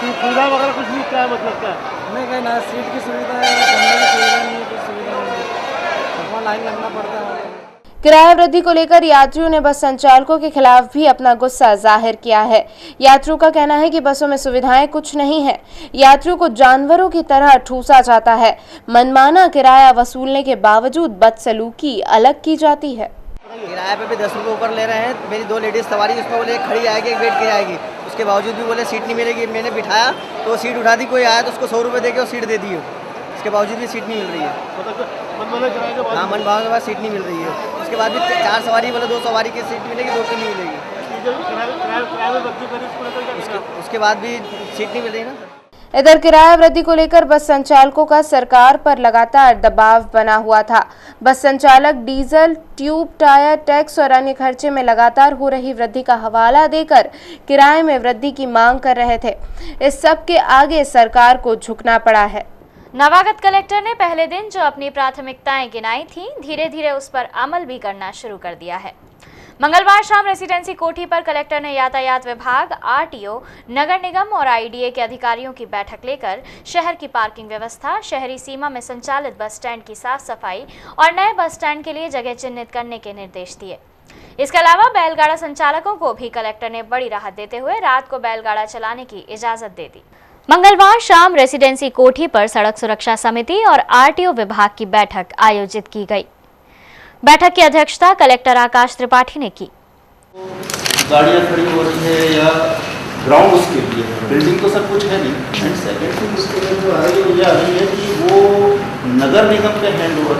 सुविधा वगैरह कुछ नहीं, क्या मतलब क्या नहीं? कहीं ना सीट की सुविधा है, ठंडे की सुविधा नहीं है, कुछ सुविधा नहीं, वहाँ लाइन लगना पड़ता है। किराया वृद्धि को लेकर यात्रियों ने बस संचालकों के खिलाफ भी अपना गुस्सा जाहिर किया है। यात्रियों का कहना है कि बसों में सुविधाएं कुछ नहीं है, यात्रियों को जानवरों की तरह ठूसा जाता है। मनमाना किराया वसूलने के बावजूद बदसलूकी अलग की जाती है। किराए पे भी 10 रुपये ऊपर ले रहे हैं। मेरी 2 लेडीज़ सवारी, उसमें बोले खड़ी आएगी, एक बैठ के आएगी, उसके बावजूद भी बोले सीट नहीं मिलेगी। मैंने बिठाया तो सीट उठा दी, कोई आया तो उसको 100 रुपये दे के वो सीट दे दी, उसके बावजूद भी सीट नहीं मिल रही है। हाँ, मन भाव के बाद सीट नहीं मिल रही है। उसके बाद भी 4 सवारी बोले 2 सवारी की सीट मिलेगी, 2 की नहीं मिलेगी। उसके बाद भी सीट नहीं मिल रही ना। इधर किराया वृद्धि को लेकर बस संचालकों का सरकार पर लगातार दबाव बना हुआ था। बस संचालक डीजल, ट्यूब, टायर, टैक्स और अन्य खर्चे में लगातार हो रही वृद्धि का हवाला देकर किराए में वृद्धि की मांग कर रहे थे। इस सब के आगे सरकार को झुकना पड़ा है। नवागत कलेक्टर ने पहले दिन जो अपनी प्राथमिकताएं गिनाई थीं, धीरे धीरे उस पर अमल भी करना शुरू कर दिया है। मंगलवार शाम रेसिडेंसी कोठी पर कलेक्टर ने यातायात विभाग, आरटीओ, नगर निगम और आईडीए के अधिकारियों की बैठक लेकर शहर की पार्किंग व्यवस्था, शहरी सीमा में संचालित बस स्टैंड की साफ सफाई और नए बस स्टैंड के लिए जगह चिन्हित करने के निर्देश दिए। इसके अलावा बैलगाड़ा संचालकों को भी कलेक्टर ने बड़ी राहत देते हुए रात को बैलगाड़ा चलाने की इजाजत दे दी। मंगलवार शाम रेसिडेंसी कोठी पर सड़क सुरक्षा समिति और आरटीओ विभाग की बैठक आयोजित की गई। बैठक की अध्यक्षता कलेक्टर आकाश त्रिपाठी ने की। गाड़ियाँ खड़ी हो रही है या ग्राउंड उसके लिए, बिल्डिंग तो सब कुछ है नहीं। एंड सेकेंड थिंग उसके लिए जो आ रही है कि वो नगर निगम पे हैंड ओवर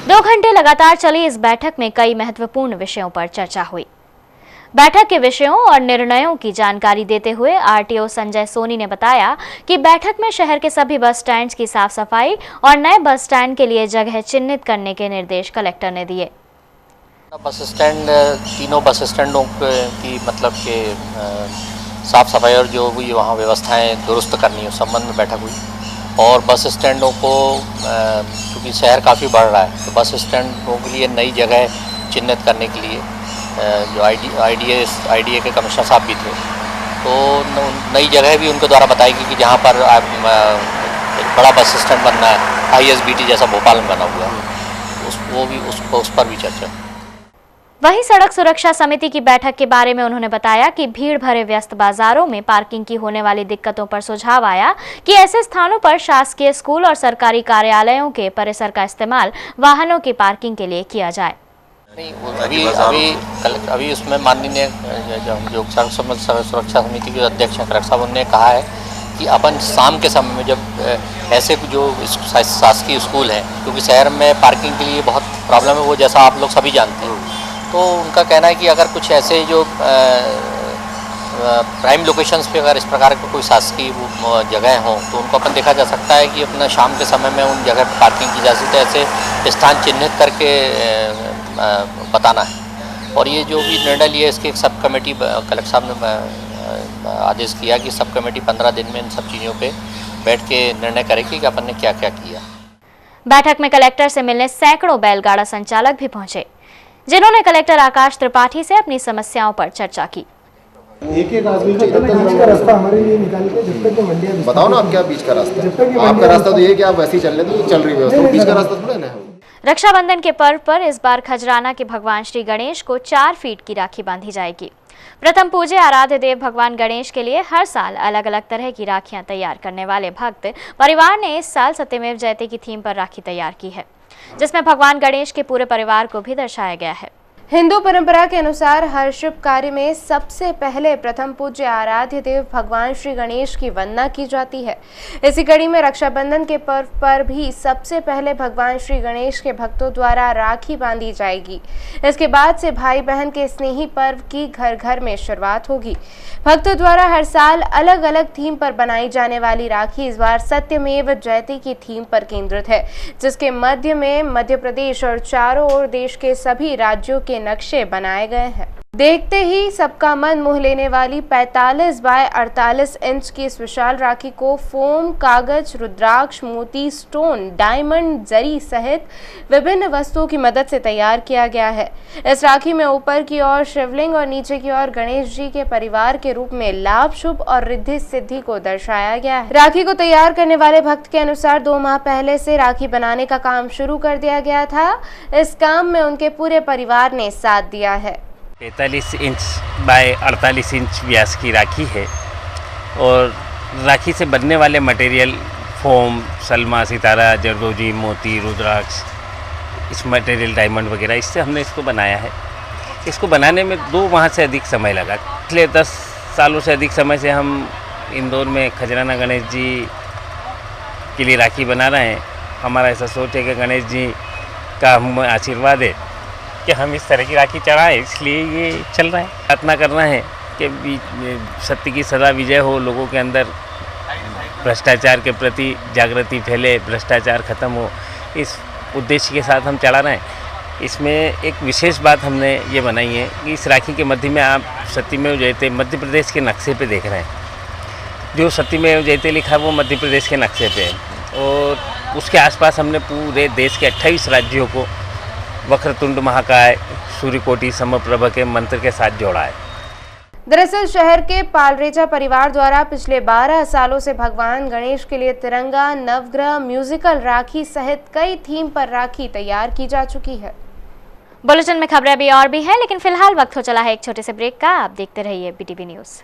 2 घंटे लगातार चली इस बैठक में कई महत्वपूर्ण विषयों पर चर्चा हुई। बैठक के विषयों और निर्णयों की जानकारी देते हुए आरटीओ संजय सोनी ने बताया कि बैठक में शहर के सभी बस स्टैंड की साफ सफाई और नए बस स्टैंड के लिए जगह चिन्हित करने के निर्देश कलेक्टर ने दिए। बस स्टैंड, तीनों बस स्टैंडों की मतलब के साफ सफाई और जो भी वहाँ व्यवस्थाएं दुरुस्त करनी, उस संबंध में बैठक हुई। और बस स्टैंडों को क्योंकि शहर काफ़ी बढ़ रहा है तो बस स्टैंडों के लिए नई जगह चिन्हित करने के लिए जो आईडीए के कमिश्नर साहब भी थे, तो नई जगह भी उनके द्वारा बताई गई कि जहाँ पर एक बड़ा बस स्टैंड बनना है, ISBT जैसा भोपाल में बना हुआ है, उस पर भी चर्चा। वहीं सड़क सुरक्षा समिति की बैठक के बारे में उन्होंने बताया कि भीड़ भरे व्यस्त बाजारों में पार्किंग की होने वाली दिक्कतों पर सुझाव आया कि ऐसे स्थानों पर शासकीय स्कूल और सरकारी कार्यालयों के परिसर का इस्तेमाल वाहनों की पार्किंग के लिए किया जाए। अभी उसमें माननीय जो सड़क सुरक्षा समिति के अध्यक्ष हैं कलेक्टर साहब, उन्होंने कहा है कि अपन शाम के समय में जब ऐसे जो शासकीय स्कूल हैं, क्योंकि शहर में पार्किंग के लिए बहुत प्रॉब्लम है, वो जैसा आप लोग सभी जानते हैं, तो उनका कहना है कि अगर कुछ ऐसे जो प्राइम लोकेशंस पे अगर इस प्रकार के कोई शासकीय जगह हों तो उनको अपन देखा जा सकता है कि अपना शाम के समय में उन जगह पर पार्किंग की जा सकती है। ऐसे स्थान चिन्हित करके बताना है। और ये जो भी निर्णय लिया, इसकी एक सब कमेटी कलेक्टर साहब ने आदेश किया कि सब कमेटी 15 दिन में इन सब चीज़ों पे बैठ के निर्णय करेगी कि अपन ने क्या क्या किया। बैठक में कलेक्टर से मिलने सैकड़ों बैलगाड़ा संचालक भी पहुंचे, जिन्होंने कलेक्टर आकाश त्रिपाठी से अपनी समस्याओं पर चर्चा की। एक आदमी का रास्ता हमारे लिए निकाल के जब तक मंडियां बताओ ना, आप क्या बीच का रास्ता, आपका रास्ता तो ये कि आप वैसे ही चल रहे, तो चल रही व्यवस्था, बीच का रास्ता थोड़ा ना। रक्षाबंधन के पर्व पर इस बार खजराना के भगवान श्री गणेश को 4 फीट की राखी बांधी जाएगी। प्रथम पूज्य आराध्य देव भगवान गणेश के लिए हर साल अलग अलग तरह की राखियां तैयार करने वाले भक्त परिवार ने इस साल सत्यमेव जयते की थीम पर राखी तैयार की है, जिसमें भगवान गणेश के पूरे परिवार को भी दर्शाया गया है। हिंदू परंपरा के अनुसार हर शुभ कार्य में सबसे पहले प्रथम पूज्य आराध्य देव भगवान श्री गणेश की वंदना की जाती है। इसी कड़ी में रक्षाबंधन के पर्व पर भी सबसे पहले भगवान श्री गणेश के भक्तों द्वारा राखी बांधी जाएगी। इसके बाद से भाई बहन के स्नेही पर्व की घर घर में शुरुआत होगी। भक्तों द्वारा हर साल अलग अलग थीम पर बनाई जाने वाली राखी इस बार सत्यमेव जयते की थीम पर केंद्रित है, जिसके मध्य में मध्य प्रदेश और चारों ओर देश के सभी राज्यों के नक्शे बनाए गए हैं। देखते ही सबका मन मोह लेने वाली 45 बाय 48 इंच की इस विशाल राखी को फोम, कागज, रुद्राक्ष, मोती, स्टोन, डायमंड, जरी सहित विभिन्न वस्तुओं की मदद से तैयार किया गया है। इस राखी में ऊपर की ओर शिवलिंग और नीचे की ओर गणेश जी के परिवार के रूप में लाभ, शुभ और रिद्धि सिद्धि को दर्शाया गया है। राखी को तैयार करने वाले भक्त के अनुसार 2 माह पहले से राखी बनाने का काम शुरू कर दिया गया था। इस काम में उनके पूरे परिवार ने साथ दिया है। 45 इंच बाय 48 इंच व्यास की राखी है और राखी से बनने वाले मटेरियल फोम, सलमा, सितारा, जरदोजी, मोती, रुद्राक्ष, इस मटेरियल डायमंड वगैरह, इससे हमने इसको बनाया है। इसको बनाने में 2 माह से अधिक समय लगा। पिछले 10 सालों से अधिक समय से हम इंदौर में खजराना गणेश जी के लिए राखी बना रहे हैं। हमारा ऐसा सोच है कि गणेश जी का हमें आशीर्वाद है कि हम इस तरह की राखी चढ़ाएं, इसलिए ये चल रहा है। प्रार्थना करना है कि सत्य की सदा विजय हो, लोगों के अंदर भ्रष्टाचार के प्रति जागृति फैले, भ्रष्टाचार खत्म हो, इस उद्देश्य के साथ हम चढ़ा रहे हैं। इसमें एक विशेष बात हमने ये बनाई है कि इस राखी के मध्य में आप सत्यमेव जयते मध्य प्रदेश के नक्शे पे देख रहे हैं। जो सत्यमेव जयते लिखा है वो मध्य प्रदेश के नक्शे पे है और उसके आसपास हमने पूरे देश के 28 राज्यों को वक्रतुंड महाकाय, सूर्यकोटि समप्रभ के मंत्र के साथ जोड़ा है। दरअसल शहर के पालरेजा परिवार द्वारा पिछले 12 सालों से भगवान गणेश के लिए तिरंगा, नवग्रह, म्यूजिकल राखी सहित कई थीम पर राखी तैयार की जा चुकी है। बुलेटिन में खबरें अभी और भी हैं, लेकिन फिलहाल वक्त हो चला है एक छोटे से ब्रेक का। आप देखते रहिए BTV न्यूज़।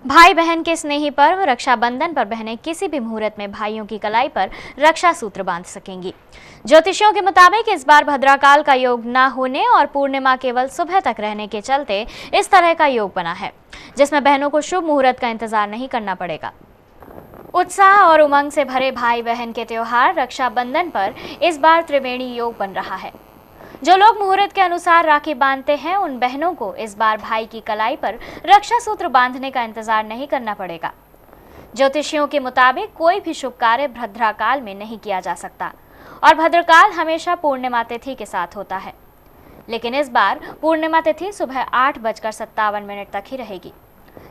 भाई बहन के स्नेही पर्व रक्षाबंधन पर बहनें किसी भी मुहूर्त में भाइयों की कलाई पर रक्षा सूत्र बांध सकेंगी। ज्योतिषियों के मुताबिक इस बार भद्राकाल का योग न होने और पूर्णिमा केवल सुबह तक रहने के चलते इस तरह का योग बना है, जिसमें बहनों को शुभ मुहूर्त का इंतजार नहीं करना पड़ेगा। उत्साह और उमंग से भरे भाई बहन के त्योहार रक्षाबंधन पर इस बार त्रिवेणी योग बन रहा है। जो लोग मुहूर्त के अनुसार राखी बांधते हैं, उन बहनों को इस बार भाई की कलाई पर रक्षा सूत्र बांधने का इंतजार नहीं करना पड़ेगा। ज्योतिषियों के मुताबिक कोई भी शुभ कार्य भद्राकाल में नहीं किया जा सकता और भद्रकाल हमेशा पूर्णिमा तिथि के साथ होता है, लेकिन इस बार पूर्णिमा तिथि सुबह 8:57 तक ही रहेगी,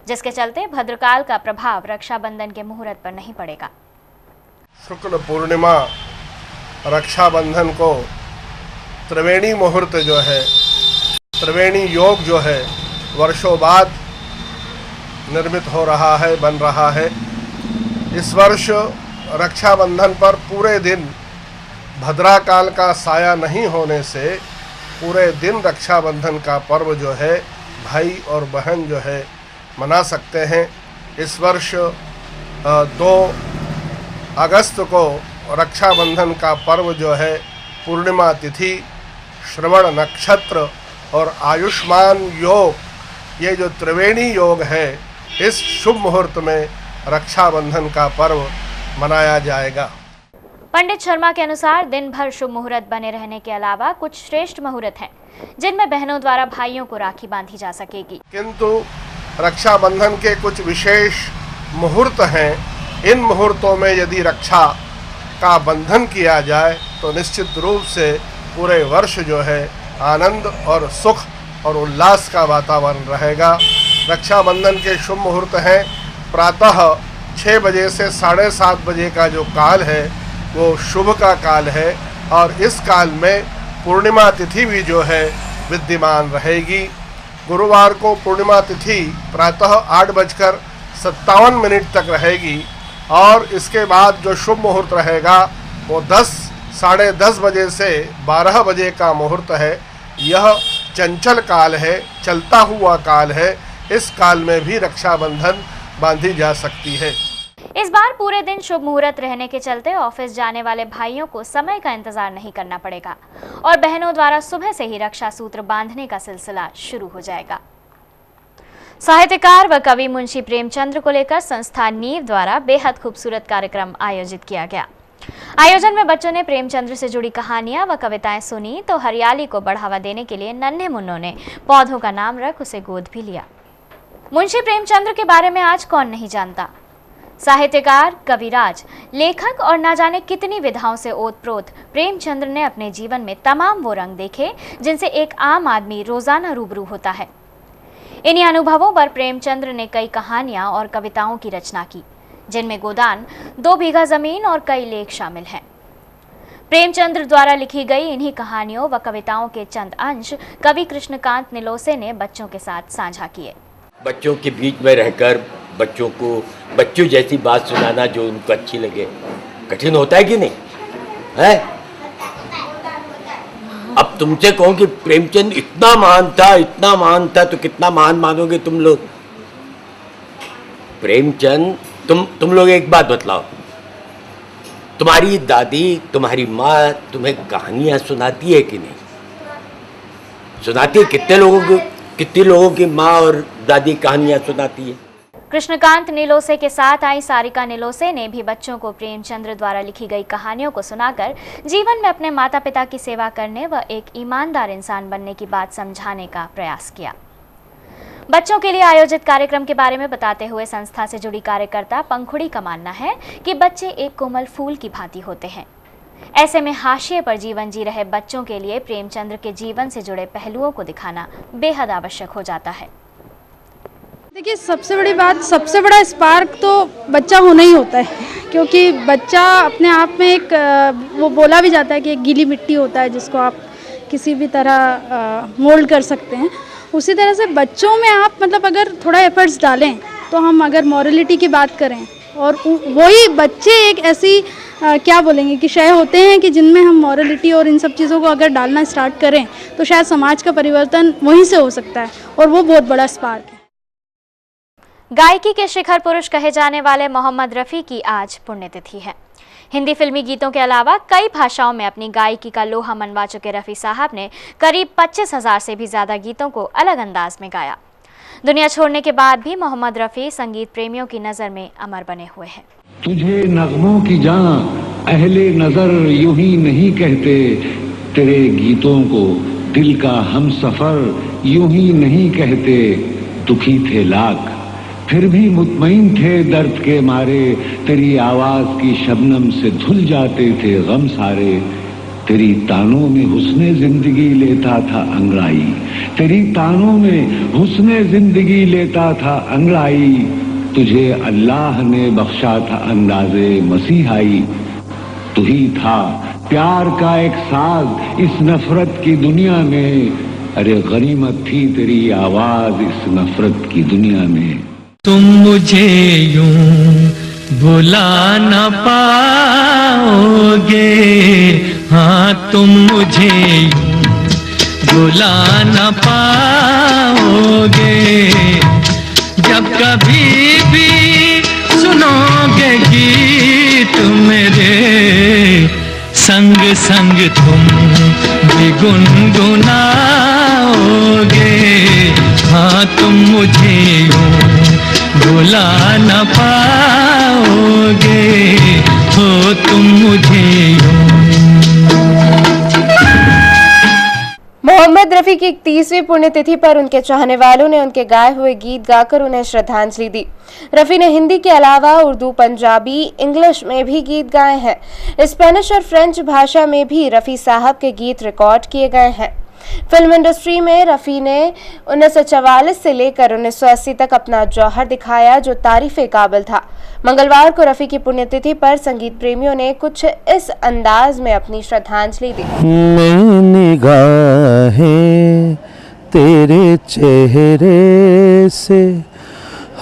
जिसके चलते भद्रकाल का प्रभाव रक्षाबंधन के मुहूर्त पर नहीं पड़ेगा। शुक्ल पूर्णिमा रक्षाबंधन को त्रिवेणी मुहूर्त जो है, त्रिवेणी योग जो है, वर्षों बाद निर्मित हो रहा है, बन रहा है। इस वर्ष रक्षाबंधन पर पूरे दिन भद्राकाल का साया नहीं होने से पूरे दिन रक्षाबंधन का पर्व जो है भाई और बहन जो है मना सकते हैं। इस वर्ष 2 अगस्त को रक्षाबंधन का पर्व जो है पूर्णिमा तिथि, श्रवण नक्षत्र और आयुष्मान योग, ये जो त्रिवेणी योग है, इस शुभ मुहूर्त में रक्षाबंधन का पर्व मनाया जाएगा। पंडित शर्मा के अनुसार दिन भर शुभ मुहूर्त बने रहने के अलावा कुछ श्रेष्ठ मुहूर्त हैं, जिनमें बहनों द्वारा भाइयों को राखी बांधी जा सकेगी। किंतु रक्षाबंधन के कुछ विशेष मुहूर्त हैं। इन मुहूर्तों में यदि रक्षा का बंधन किया जाए तो निश्चित रूप से पूरे वर्ष जो है आनंद और सुख और उल्लास का वातावरण रहेगा। रक्षाबंधन के शुभ मुहूर्त हैं प्रातः 6 बजे से 7:30 बजे का जो काल है वो शुभ का काल है और इस काल में पूर्णिमा तिथि भी जो है विद्यमान रहेगी। गुरुवार को पूर्णिमा तिथि प्रातः 8:57 तक रहेगी और इसके बाद जो शुभ मुहूर्त रहेगा वो 10-10:30 बजे से 12 बजे का मुहूर्त है। यह चंचल काल है, चलता हुआ काल है। इस काल में भी रक्षाबंधन बांधी जा सकती है। इस बार पूरे दिन शुभ मुहूर्त रहने के चलते ऑफिस जाने वाले भाइयों को समय का इंतजार नहीं करना पड़ेगा और बहनों द्वारा सुबह से ही रक्षा सूत्र बांधने का सिलसिला शुरू हो जाएगा। साहित्यकार व कवि मुंशी प्रेमचंद्र को लेकर संस्था नीव द्वारा बेहद खूबसूरत कार्यक्रम आयोजित किया गया। आयोजन में बच्चों ने प्रेमचंद्र से जुड़ी कहानियां व कविताएं सुनी तो हरियाली को बढ़ावा देने के लिए नन्हे मुन्नों ने पौधों का नाम रख उसे गोद भी लिया। मुंशी प्रेमचंद्र के बारे में आज कौन नहीं जानता। साहित्यकार, कविराज, लेखक और ना जाने कितनी विधाओं से ओतप्रोत प्रेमचंद्र ने अपने जीवन में तमाम वो रंग देखे जिनसे एक आम आदमी रोजाना रूबरू होता है। इन्हीं अनुभवों पर प्रेमचंद्र ने कई कहानियां और कविताओं की रचना की, जिनमें गोदान, 2 बीघा जमीन और कई लेख शामिल हैं। प्रेमचंद्र द्वारा लिखी गई इन्हीं कहानियों व कविताओं के चंद अंश कवि कृष्णकांत निलोसे ने बच्चों के साथ साझा किए। बच्चों के बीच में रहकर बच्चों को बच्चों जैसी बात सुनाना जो उनको अच्छी लगे, कठिन होता है कि नहीं है? अब तुमसे कहूं कि प्रेमचंद इतना महान था तो कितना महान मानोगे तुम लोग? प्रेमचंद, तुम लोग एक बात बतलाओ, तुम्हारी दादी, तुम्हारी माँ तुम्हें कहानियां सुनाती है कि नहीं? सुनाती है? कितने लोगों की माँ और दादी कहानियां सुनाती है? कृष्णकांत निलोसे के साथ आई सारिका निलोसे ने भी बच्चों को प्रेमचंद्र द्वारा लिखी गई कहानियों को सुनाकर जीवन में अपने माता पिता की सेवा करने व एक ईमानदार इंसान बनने की बात समझाने का प्रयास किया। बच्चों के लिए आयोजित कार्यक्रम के बारे में बताते हुए संस्था से जुड़ी कार्यकर्ता पंखुड़ी का मानना है कि बच्चे एक कोमल फूल की भांति होते हैं। ऐसे में हाशिए पर जीवन जी रहे बच्चों के लिए प्रेमचंद्र के जीवन से जुड़े पहलुओं को दिखाना बेहद आवश्यक हो जाता है। देखिए, सबसे बड़ी बात, सबसे बड़ा स्पार्क तो बच्चा होना ही होता है, क्योंकि बच्चा अपने आप में एक वो बोला भी जाता है कि एक गीली मिट्टी होता है जिसको आप किसी भी तरह मोल्ड कर सकते हैं। उसी तरह से बच्चों में आप मतलब अगर थोड़ा एफर्ट्स डालें तो हम अगर मॉरलिटी की बात करें और वही बच्चे एक ऐसी क्या बोलेंगे कि शय होते हैं कि जिनमें हम मॉरलिटी और इन सब चीज़ों को अगर डालना स्टार्ट करें तो शायद समाज का परिवर्तन वहीं से हो सकता है और वो बहुत बड़ा स्पार्क है। गायकी के शिखर पुरुष कहे जाने वाले मोहम्मद रफ़ी की आज पुण्यतिथि है। हिंदी फिल्मी गीतों के अलावा कई भाषाओं में अपनी गायकी का लोहा मनवा चुके रफ़ी साहब ने करीब 25,000 से भी ज़्यादा गीतों को अलग अंदाज में गाया। दुनिया छोड़ने के बाद भी मोहम्मद रफ़ी संगीत प्रेमियों की नज़र में अमर बने हुए हैं। तुझे नगमों की जान अहले नजर यूं ही नहीं कहते, तेरे गीतों को दिल का हम सफर यूं ही नहीं कहते। दुखी थे लाख फिर भी मुतमईन थे दर्द के मारे, तेरी आवाज की शबनम से धुल जाते थे गम सारे। तेरी तानों में हुस्ने जिंदगी लेता था अंगड़ाई, तेरी तानों में हुस्ने जिंदगी लेता था अंगड़ाई। तुझे अल्लाह ने बख्शा था अंदाज़े मसीहाई। तू ही था प्यार का एक साज इस नफरत की दुनिया में, अरे गनीमत थी तेरी आवाज इस नफरत की दुनिया में। तुम मुझे यूं भुला न पाओगे, हाँ तुम मुझे यूं भुला न पाओगे। जब कभी भी सुनोगे गीत मेरे, संग संग तुम भी गुनगुनाओगे। हाँ तुम मुझे यूं भुला न पाओगे, हो तुम मुझे यूं। मोहम्मद रफ़ी की 31वीं पुण्यतिथि पर उनके चाहने वालों ने उनके गाए हुए गीत गाकर उन्हें श्रद्धांजलि दी। रफ़ी ने हिंदी के अलावा उर्दू, पंजाबी, इंग्लिश में भी गीत गाए हैं। स्पेनिश और फ्रेंच भाषा में भी रफ़ी साहब के गीत रिकॉर्ड किए गए हैं। फिल्म इंडस्ट्री में रफ़ी ने 1944 से लेकर 1980 तक अपना जौहर दिखाया जो तारीफ़े काबिल था। मंगलवार को रफ़ी की पुण्यतिथि पर संगीत प्रेमियों ने कुछ इस अंदाज में अपनी श्रद्धांजलि दी। मैं निगाहें तेरे चेहरे से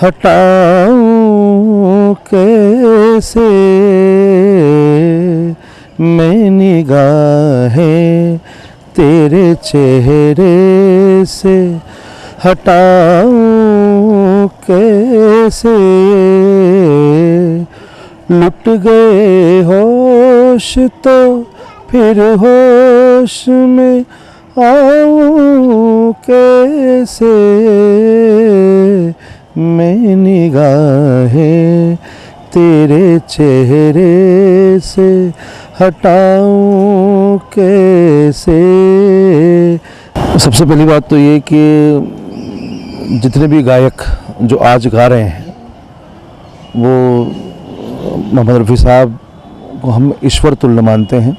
हटाऊं कैसे, मैं निगाहें तेरे चेहरे से हटाऊं कैसे। लुट गए होश तो फिर होश में आऊं कैसे, मैं निगाहें तेरे चेहरे से हटाऊं कैसे। सबसे पहली बात तो ये कि जितने भी गायक जो आज गा रहे हैं वो मोहम्मद रफ़ी साहब को हम ईश्वर तुल्य मानते हैं,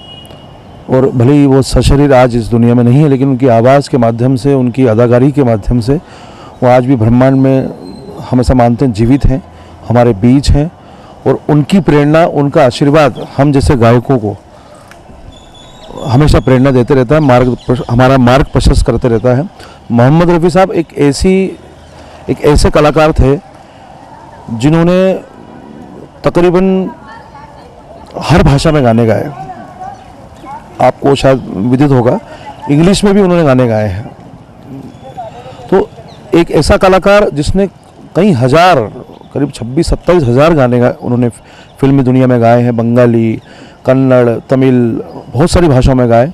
और भले ही वो सशरीर आज इस दुनिया में नहीं है, लेकिन उनकी आवाज़ के माध्यम से, उनकी अदाकारी के माध्यम से वो आज भी ब्रह्मांड में हम ऐसा मानते हैं जीवित हैं, हमारे बीच हैं। और उनकी प्रेरणा, उनका आशीर्वाद हम जैसे गायकों को हमेशा प्रेरणा देते रहता है, हमारा मार्ग प्रशस्त करते रहता है। मोहम्मद रफ़ी साहब एक ऐसे कलाकार थे जिन्होंने तकरीबन हर भाषा में गाने गाए। आपको शायद विदित होगा, इंग्लिश में भी उन्होंने गाने गाए हैं। तो एक ऐसा कलाकार जिसने कई हजार, करीब 26-27 हज़ार गाने उन्होंने फिल्मी दुनिया में गाए हैं। बंगाली, कन्नड़, तमिल, बहुत सारी भाषाओं में गाए।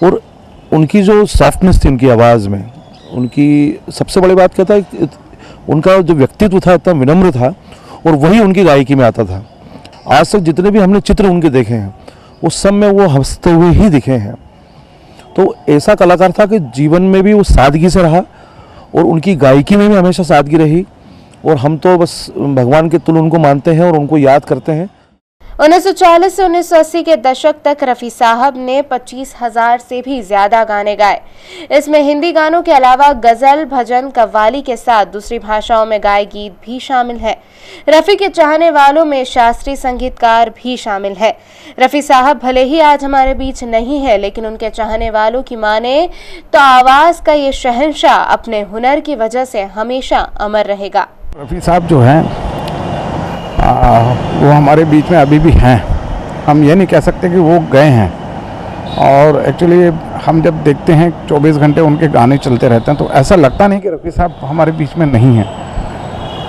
और उनकी जो सॉफ्टनेस थी उनकी आवाज़ में, उनकी सबसे बड़ी बात क्या था, उनका जो व्यक्तित्व था इतना विनम्र था, और वही उनकी गायकी में आता था। आज तक जितने भी हमने चित्र उनके देखे हैं उस सब में वो हंसते हुए ही दिखे हैं। तो ऐसा कलाकार था कि जीवन में भी वो सादगी से रहा और उनकी गायकी में भी हमेशा सादगी रही, और हम तो बस भगवान के तुल्य उनको मानते हैं और उनको याद करते हैं। 1940 से 1980 के दशक तक रफ़ी साहब ने 25,000 से भी ज्यादा गाने गाए। इसमें हिंदी गानों के अलावा गजल, भजन, कव्वाली के साथ दूसरी भाषाओं में गाए गीत भी शामिल हैं। रफ़ी के चाहने वालों में शास्त्रीय संगीतकार भी शामिल है। रफ़ी साहब भले ही आज हमारे बीच नहीं है, लेकिन उनके चाहने वालों की माने तो आवाज का ये शहंशाह अपने हुनर की वजह से हमेशा अमर रहेगा। रफ़ी साहब जो हैं वो हमारे बीच में अभी भी हैं। हम ये नहीं कह सकते कि वो गए हैं, और एक्चुअली हम जब देखते हैं 24 घंटे उनके गाने चलते रहते हैं तो ऐसा लगता नहीं कि रफ़ी साहब हमारे बीच में नहीं हैं।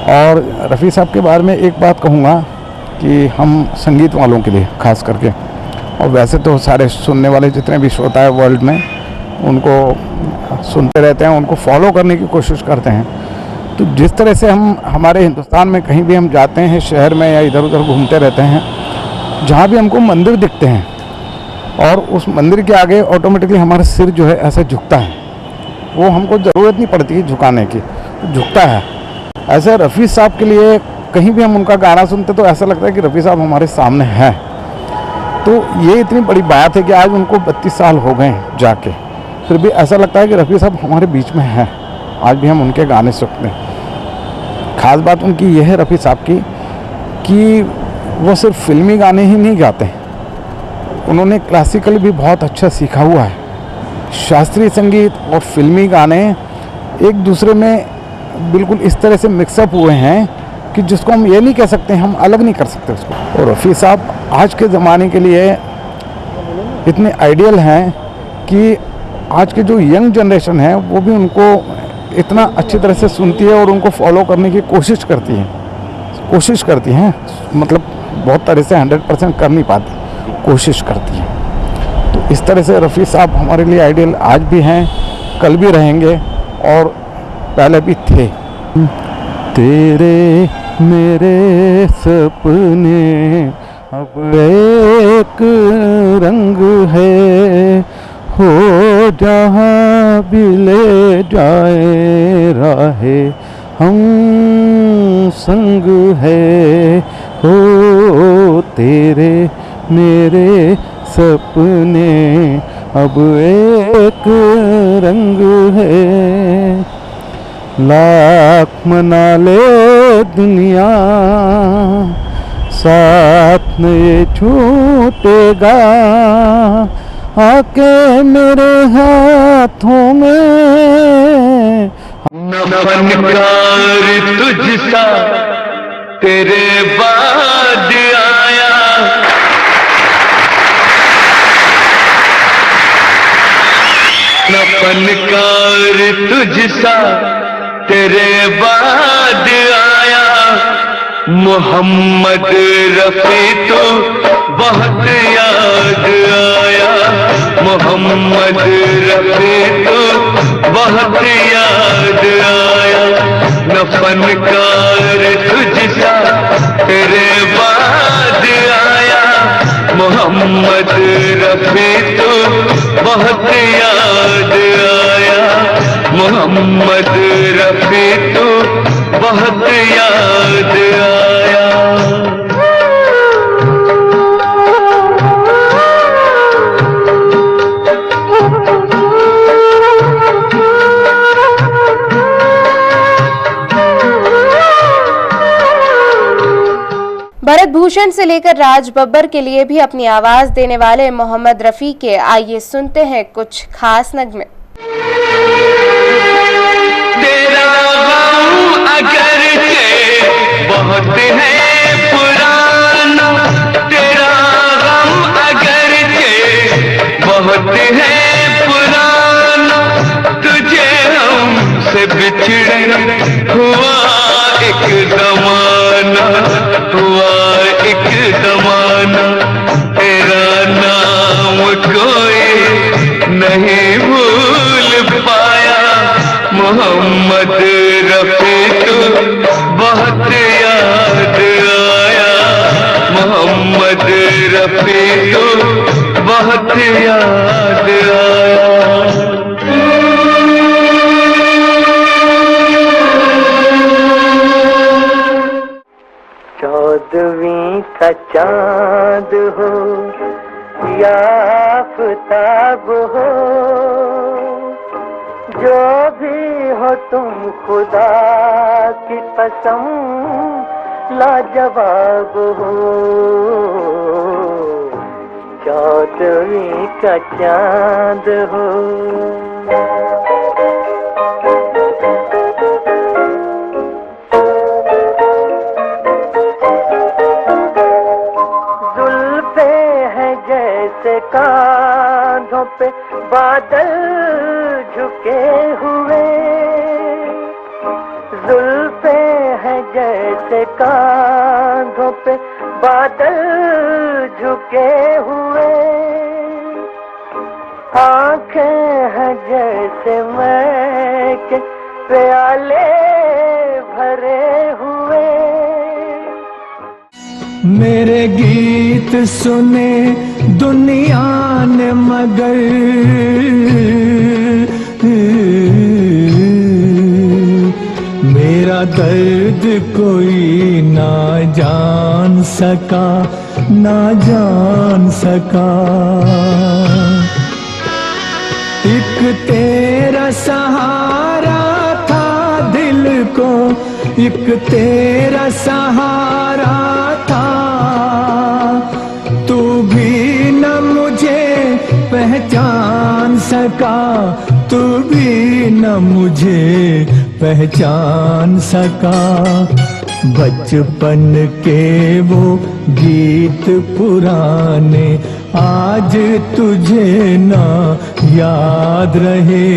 और रफ़ी साहब के बारे में एक बात कहूँगा कि हम संगीत वालों के लिए ख़ास करके, और वैसे तो सारे सुनने वाले जितने भी श्रोता है वर्ल्ड में, उनको सुनते रहते हैं, उनको फॉलो करने की कोशिश करते हैं। तो जिस तरह से हम हमारे हिंदुस्तान में कहीं भी हम जाते हैं, शहर में या इधर उधर घूमते रहते हैं, जहाँ भी हमको मंदिर दिखते हैं और उस मंदिर के आगे ऑटोमेटिकली हमारा सिर जो है ऐसे झुकता है, वो हमको ज़रूरत नहीं पड़ती है झुकाने की, झुकता है। ऐसे रफ़ी साहब के लिए कहीं भी हम उनका गाना सुनते तो ऐसा लगता है कि रफ़ी साहब हमारे सामने हैं। तो ये इतनी बड़ी बात है कि आज उनको 32 साल हो गए जाके, फिर भी ऐसा लगता है कि रफ़ी साहब हमारे बीच में हैं, आज भी हम उनके गाने सुनते हैं। ख़ास बात उनकी यह है रफ़ी साहब की कि वो सिर्फ फिल्मी गाने ही नहीं गाते, उन्होंने क्लासिकल भी बहुत अच्छा सीखा हुआ है। शास्त्रीय संगीत और फिल्मी गाने एक दूसरे में बिल्कुल इस तरह से मिक्सअप हुए हैं कि जिसको हम ये नहीं कह सकते, हम अलग नहीं कर सकते उसको। और रफ़ी साहब आज के ज़माने के लिए इतने आइडियल हैं कि आज के जो यंग जनरेशन है वो भी उनको इतना अच्छी तरह से सुनती है और उनको फॉलो करने की कोशिश करती हैं, मतलब बहुत तरह से 100% कर नहीं पाती, कोशिश करती है। तो इस तरह से रफ़ी साहब हमारे लिए आइडियल आज भी हैं, कल भी रहेंगे और पहले भी थे। तेरे मेरे सपने अब एक रंग है, हो जहाँ भी ले जाए राहे हम संग है, हो तेरे मेरे सपने अब एक रंग है। लाख मना ले दुनिया साथ न ये छूटेगा, आके मेरे हाथों में। न फनकार तुझसा तेरे बाद आया, न फनकार तुझसा तेरे बाद आया, मोहम्मद रफ़ी तो बहुत याद आया, मोहम्मद रफ़ी तो बहुत याद आया, न फनकार तुझसा तेरे बाद आया, मोहम्मद रफ़ी तो बहुत याद आया, मोहम्मद रफ़ी तो बहुत याद आया। भरत भूषण से लेकर राज बब्बर के लिए भी अपनी आवाज देने वाले मोहम्मद रफ़ी के आइए सुनते हैं कुछ खास नगमे। तेरा गम अगरचे बहुत है पुराना, तेरा गम अगरचे बहुत है पुराना, तुझे हमसे बिछड़े हुआ एक ज़माना, हुआ एक ज़माना, तेरा नाम कोई नहीं भूल पाया, मोहम्मद रफ़ी तो बहुत याद आया, मोहम्मद रफ़ी तो बहुत याद आया। चौदहवीं का चाँद हो या आफ़ताब हो, जो भी हो तुम खुदा की कसम लाजवाब हो, चौदहवीं का चाँद हो। कांधों पे बादल झुके हुए, जुल्फे हैं जैसे कांधों पे बादल झुके हुए, आंखें हैं जैसे मैं के प्याले भरे हुए। मेरे गीत सुने दुनिया ने मगर मेरा दर्द कोई ना जान सका, ना जान सका। एक तेरा सहारा था दिल को, एक तेरा सहारा था, तू भी न मुझे पहचान सका, तू भी न मुझे पहचान सका। बचपन के वो गीत पुराने आज तुझे ना याद रहे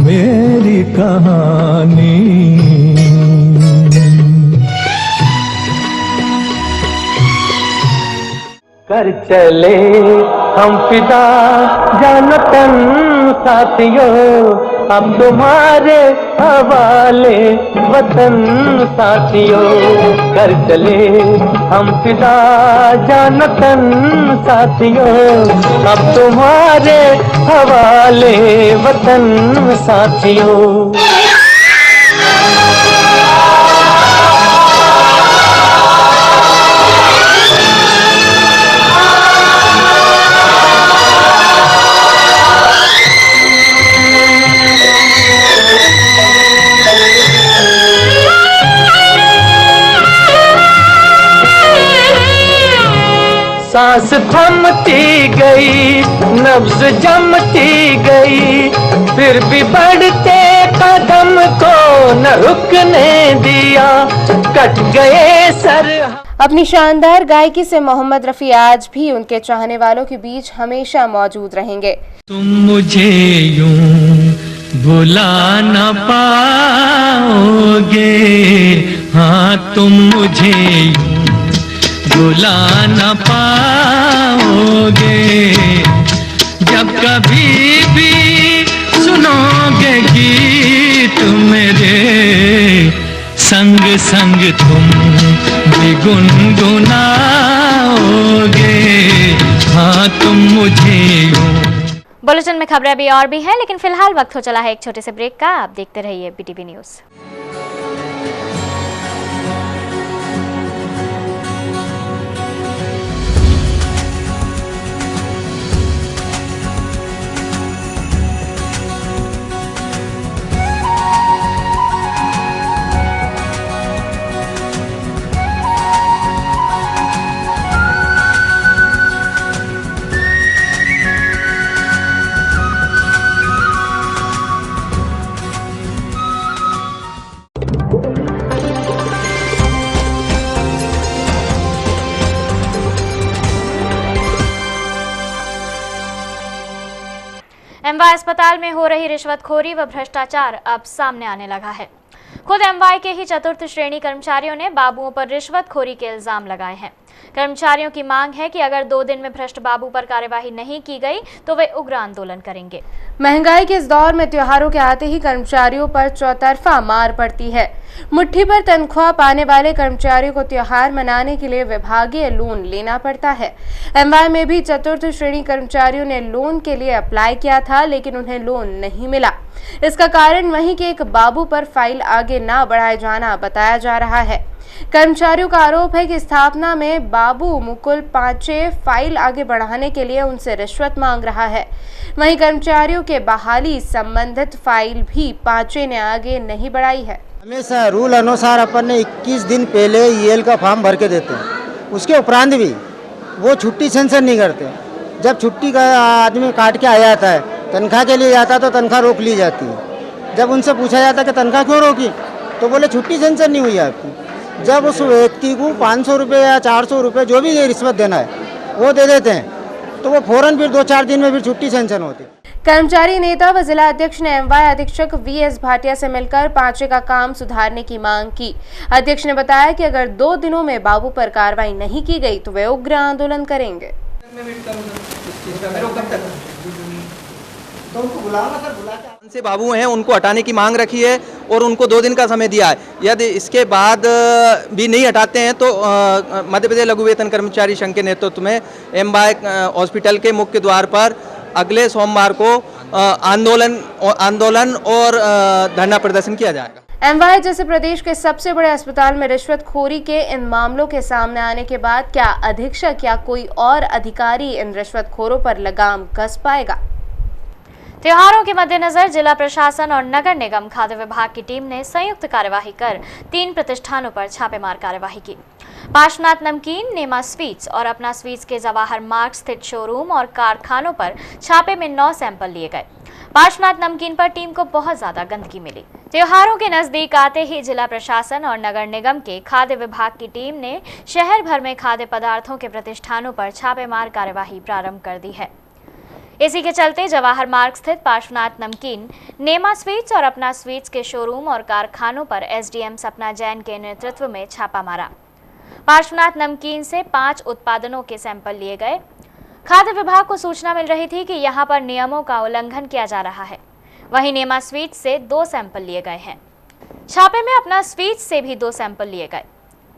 मेरी कहानी। कर चले हम फिदा जानो तन साथियों, अब तुम्हारे हवाले वतन साथियों। कर चले हम फिदा जानो तन साथियों, अब तुम्हारे हवाले वतन साथियों। सांस थमती गई, नब्ज जमती गई, फिर भी बढ़ते कदम को न रुकने दिया, कट गए सर। अपनी शानदार गायकी से मोहम्मद रफ़ी आज भी उनके चाहने वालों के बीच हमेशा मौजूद रहेंगे। तुम मुझे यूं भुला न पाओगे, हाँ तुम मुझे यूं भुला न पाओगे, जब कभी भी सुनोगे गीत मेरे, संग संग तुम भी गुनगुनाओगे, हाँ तुम मुझे यूं। बुलेटिन में खबरें अभी और भी हैं, लेकिन फिलहाल वक्त हो चला है एक छोटे से ब्रेक का। आप देखते रहिए BTV न्यूज़। एमवाई अस्पताल में हो रही रिश्वतखोरी व भ्रष्टाचार अब सामने आने लगा है। खुद एमवाई के ही चतुर्थ श्रेणी कर्मचारियों ने बाबुओं पर रिश्वतखोरी के इल्जाम लगाए हैं। कर्मचारियों की मांग है कि अगर 2 दिन में भ्रष्ट बाबू पर कार्यवाही नहीं की गई तो वे उग्र आंदोलन करेंगे। महंगाई के इस दौर में त्योहारों के आते ही कर्मचारियों पर चौतरफा मार पड़ती है। मुट्ठी पर तनख्वाह पाने वाले कर्मचारियों को त्योहार मनाने के लिए विभागीय लोन लेना पड़ता है। एमवाई में भी चतुर्थ श्रेणी कर्मचारियों ने लोन के लिए अप्लाई किया था, लेकिन उन्हें लोन नहीं मिला। इसका कारण वहीं के एक बाबू पर फाइल आगे ना बढ़ाए जाना बताया जा रहा है। कर्मचारियों का आरोप है कि स्थापना में बाबू मुकुल पांचे फाइल आगे बढ़ाने के लिए उनसे रिश्वत मांग रहा है। वहीं कर्मचारियों के बहाली संबंधित फाइल भी पांचे ने आगे नहीं बढ़ाई है। हमेशा रूल अनुसार अपन ने 21 दिन पहले ईएल का फॉर्म भर के देते हैं, उसके उपरांत भी वो छुट्टी सेंशन नहीं करते। जब छुट्टी का आदमी काट के आ जाता है, तनख्वाह के लिए जाता तो तनख्वाह रोक ली जाती है। जब उनसे पूछा जाता है कि तनख्वाह क्यों रोकी, तो बोले छुट्टी सेंशन नहीं हुई आपकी। जब उस व्यक्ति को 500 रुपये या 400 रुपये जो भी रिश्वत देना है वो दे देते हैं, तो वो फौरन फिर 2-4 दिन में फिर छुट्टी सेंशन होती है। कर्मचारी नेता व जिला अध्यक्ष ने एमवाय अधीक्षक वीएस भाटिया से मिलकर पांचे का काम सुधारने की मांग की। अध्यक्ष ने बताया कि अगर 2 दिनों में बाबू पर कार्रवाई नहीं की गई तो वे उग्र आंदोलन करेंगे। तो उनको बुलाओ ना सर, बुला के से बाबू हैं उनको हटाने की मांग रखी है और उनको 2 दिन का समय दिया है। यदि इसके बाद भी नहीं हटाते हैं तो मध्य प्रदेश लघु वेतन कर्मचारी संघ के नेतृत्व में एमवाय हॉस्पिटल के मुख्य द्वार पर अगले सोमवार को आंदोलन और धरना प्रदर्शन किया जाएगा। एमवाय जैसे प्रदेश के सबसे बड़े अस्पताल में रिश्वतखोरी के इन मामलों के सामने आने के बाद क्या अधीक्षक या कोई और अधिकारी इन रिश्वतखोरों पर लगाम कस पाएगा? त्योहारों के मद्देनजर जिला प्रशासन और नगर निगम खाद्य विभाग की टीम ने संयुक्त कार्यवाही कर 3 प्रतिष्ठानों पर छापेमार कार्यवाही की। पार्श्वनाथ नमकीन, नेमा स्वीट्स और अपना स्वीट्स के जवाहर मार्ग स्थित शोरूम और कारखानों पर छापे में 9 सैंपल लिए गए। पार्श्वनाथ नमकीन पर टीम को बहुत ज्यादा गंदगी मिली। त्योहारों के नजदीक आते ही जिला प्रशासन और नगर निगम के खाद्य विभाग की टीम ने शहर भर में खाद्य पदार्थों के प्रतिष्ठानों पर छापेमार कार्यवाही प्रारंभ कर दी है। इसी के चलते जवाहर मार्ग स्थित पार्श्वनाथ नमकीन, नेमा स्वीट्स और अपना स्वीट्स के शोरूम और कारखानों पर एसडीएम सपना जैन के नेतृत्व में छापा मारा। पार्श्वनाथ नमकीन से 5 उत्पादनों के सैंपल लिए गए। खाद्य विभाग को सूचना मिल रही थी कि यहां पर नियमों का उल्लंघन किया जा रहा है। वहीं नेमा स्वीट्स से 2 सैंपल लिए गए हैं। छापे में अपना स्वीट्स से भी 2 सैंपल लिए गए।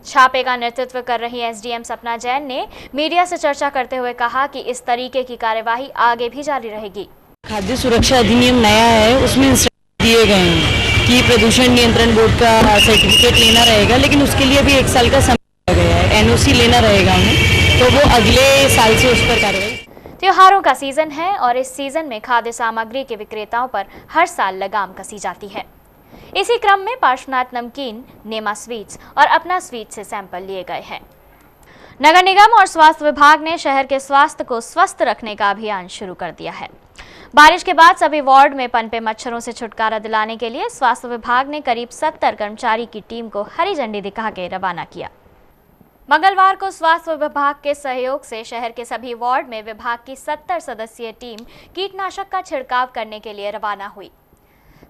छापे का नेतृत्व कर रही एसडीएम सपना जैन ने मीडिया से चर्चा करते हुए कहा कि इस तरीके की कार्यवाही आगे भी जारी रहेगी। खाद्य सुरक्षा अधिनियम नया है, उसमें दिए गए हैं कि प्रदूषण नियंत्रण बोर्ड का सर्टिफिकेट लेना रहेगा, लेकिन उसके लिए भी 1 साल का समय दिया गया है। एनओसी लेना रहेगा उन्हें, तो वो अगले साल से उस पर कार्रवाई। त्योहारों का सीजन है और इस सीजन में खाद्य सामग्री के विक्रेताओं पर हर साल लगाम कसी जाती है। इसी क्रम में पार्श्वनाथ नमकीन, नेमा स्वीट्स और अपना स्वीट से सैंपल लिए गए हैं। नगर निगम और स्वास्थ्य विभाग ने शहर के स्वास्थ्य को स्वस्थ रखने का अभियान शुरू कर दिया है। बारिश के बाद सभी वार्ड में पनपे मच्छरों से छुटकारा दिलाने के लिए स्वास्थ्य विभाग ने करीब 70 कर्मचारी की टीम को हरी झंडी दिखा के रवाना किया। मंगलवार को स्वास्थ्य विभाग के सहयोग से शहर के सभी वार्ड में विभाग की 70 सदस्यीय टीम कीटनाशक का छिड़काव करने के लिए रवाना हुई।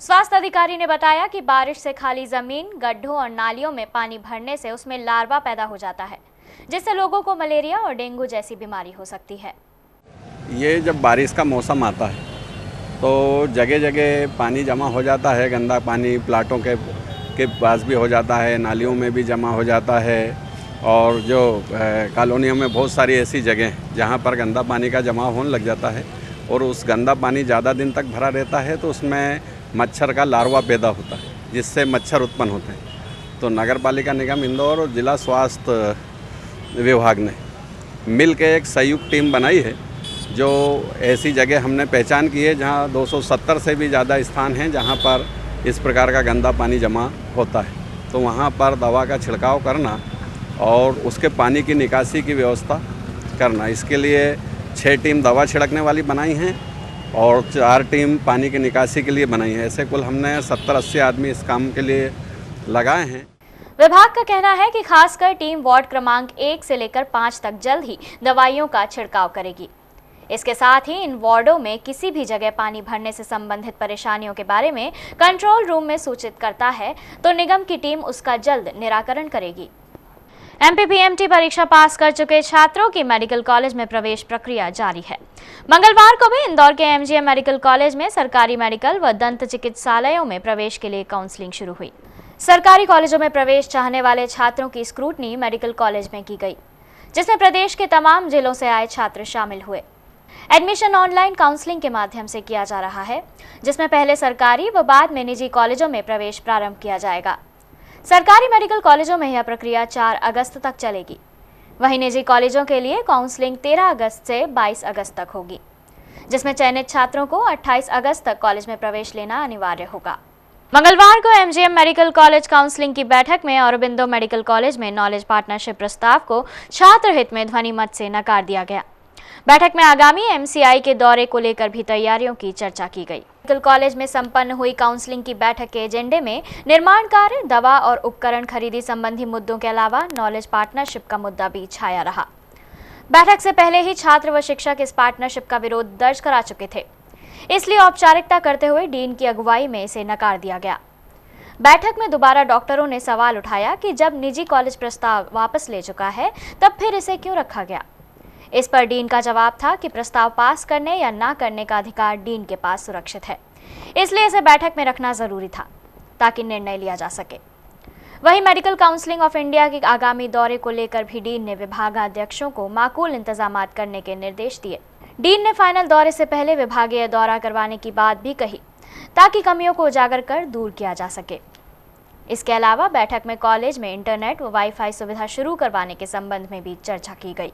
स्वास्थ्य अधिकारी ने बताया कि बारिश से खाली जमीन, गड्ढों और नालियों में पानी भरने से उसमें लार्वा पैदा हो जाता है, जिससे लोगों को मलेरिया और डेंगू जैसी बीमारी हो सकती है। ये जब बारिश का मौसम आता है तो जगह जगह पानी जमा हो जाता है। गंदा पानी प्लाटों के पास भी हो जाता है, नालियों में भी जमा हो जाता है और जो कॉलोनियों में बहुत सारी ऐसी जगह हैं जहाँ पर गंदा पानी का जमा होने लग जाता है और उस गंदा पानी ज़्यादा दिन तक भरा रहता है तो उसमें मच्छर का लार्वा पैदा होता है, जिससे मच्छर उत्पन्न होते हैं। तो नगर पालिका निगम इंदौर और जिला स्वास्थ्य विभाग ने मिल के एक संयुक्त टीम बनाई है। जो ऐसी जगह हमने पहचान की है जहां 270 से भी ज़्यादा स्थान हैं जहां पर इस प्रकार का गंदा पानी जमा होता है, तो वहां पर दवा का छिड़काव करना और उसके पानी की निकासी की व्यवस्था करना। इसके लिए 6 टीम दवा छिड़कने वाली बनाई हैं और 4 टीम पानी की निकासी के लिए बनाई है। ऐसे कुल हमने 70-80 आदमी इस काम के लिए लगाए हैं। विभाग का कहना है कि खासकर टीम वार्ड क्रमांक 1 से लेकर 5 तक जल्द ही दवाइयों का छिड़काव करेगी। इसके साथ ही इन वार्डों में किसी भी जगह पानी भरने से संबंधित परेशानियों के बारे में कंट्रोल रूम में सूचित करता है तो निगम की टीम उसका जल्द निराकरण करेगी। एमपीपीएमटी परीक्षा पास कर चुके छात्रों की मेडिकल कॉलेज में प्रवेश प्रक्रिया जारी है। मंगलवार को भी इंदौर के एमजीएम मेडिकल कॉलेज में सरकारी मेडिकल व दंत चिकित्सालयों में प्रवेश के लिए काउंसलिंग शुरू हुई। सरकारी कॉलेजों में प्रवेश चाहने वाले छात्रों की स्क्रूटनी मेडिकल कॉलेज में की गई, जिसमें प्रदेश के तमाम जिलों से आए छात्र शामिल हुए। एडमिशन ऑनलाइन काउंसलिंग के माध्यम से किया जा रहा है, जिसमें पहले सरकारी व बाद में निजी कॉलेजों में प्रवेश प्रारंभ किया जाएगा। सरकारी मेडिकल कॉलेजों में यह प्रक्रिया 4 अगस्त तक चलेगी। वहीं निजी कॉलेजों के लिए काउंसलिंग 13 अगस्त से 22 अगस्त तक होगी, जिसमें चयनित छात्रों को 28 अगस्त तक कॉलेज में प्रवेश लेना अनिवार्य होगा। मंगलवार को एमजीएम मेडिकल कॉलेज काउंसलिंग की बैठक में औरबिंदो मेडिकल कॉलेज में नॉलेज पार्टनरशिप प्रस्ताव को छात्र हित में ध्वनि मत से नकार दिया गया। बैठक में आगामी एमसीआई के दौरे को लेकर भी तैयारियों की चर्चा की गई। मेडिकल कॉलेज में संपन्न हुई काउंसलिंग की बैठक के एजेंडे में निर्माण कार्य, दवा और उपकरण खरीदी संबंधी मुद्दों के अलावा नॉलेज पार्टनरशिप का मुद्दा भी छाया रहा। बैठक से पहले ही छात्र व शिक्षक इस पार्टनरशिप का विरोध दर्ज करा चुके थे। इसलिए औपचारिकता करते हुए डीन की अगुवाई में इसे नकार दिया गया। बैठक में दोबारा डॉक्टरों ने सवाल उठाया कि जब निजी कॉलेज प्रस्ताव वापस ले चुका है तब फिर इसे क्यों रखा गया। इस पर डीन का जवाब था कि प्रस्ताव पास करने या ना करने का अधिकार डीन के पास सुरक्षित है, इसलिए इसे बैठक में रखना जरूरी था ताकि निर्णय लिया जा सके। वहीं मेडिकल काउंसिलिंग ऑफ इंडिया के आगामी दौरे को लेकर भी डीन ने विभागाध्यक्षों को माकूल इंतजामात करने के निर्देश दिए। डीन ने फाइनल दौरे से पहले विभागीय दौरा करवाने की बात भी कही ताकि कमियों को उजागर कर दूर किया जा सके। इसके अलावा बैठक में कॉलेज में इंटरनेट व वाईफाई सुविधा शुरू करवाने के संबंध में भी चर्चा की गई।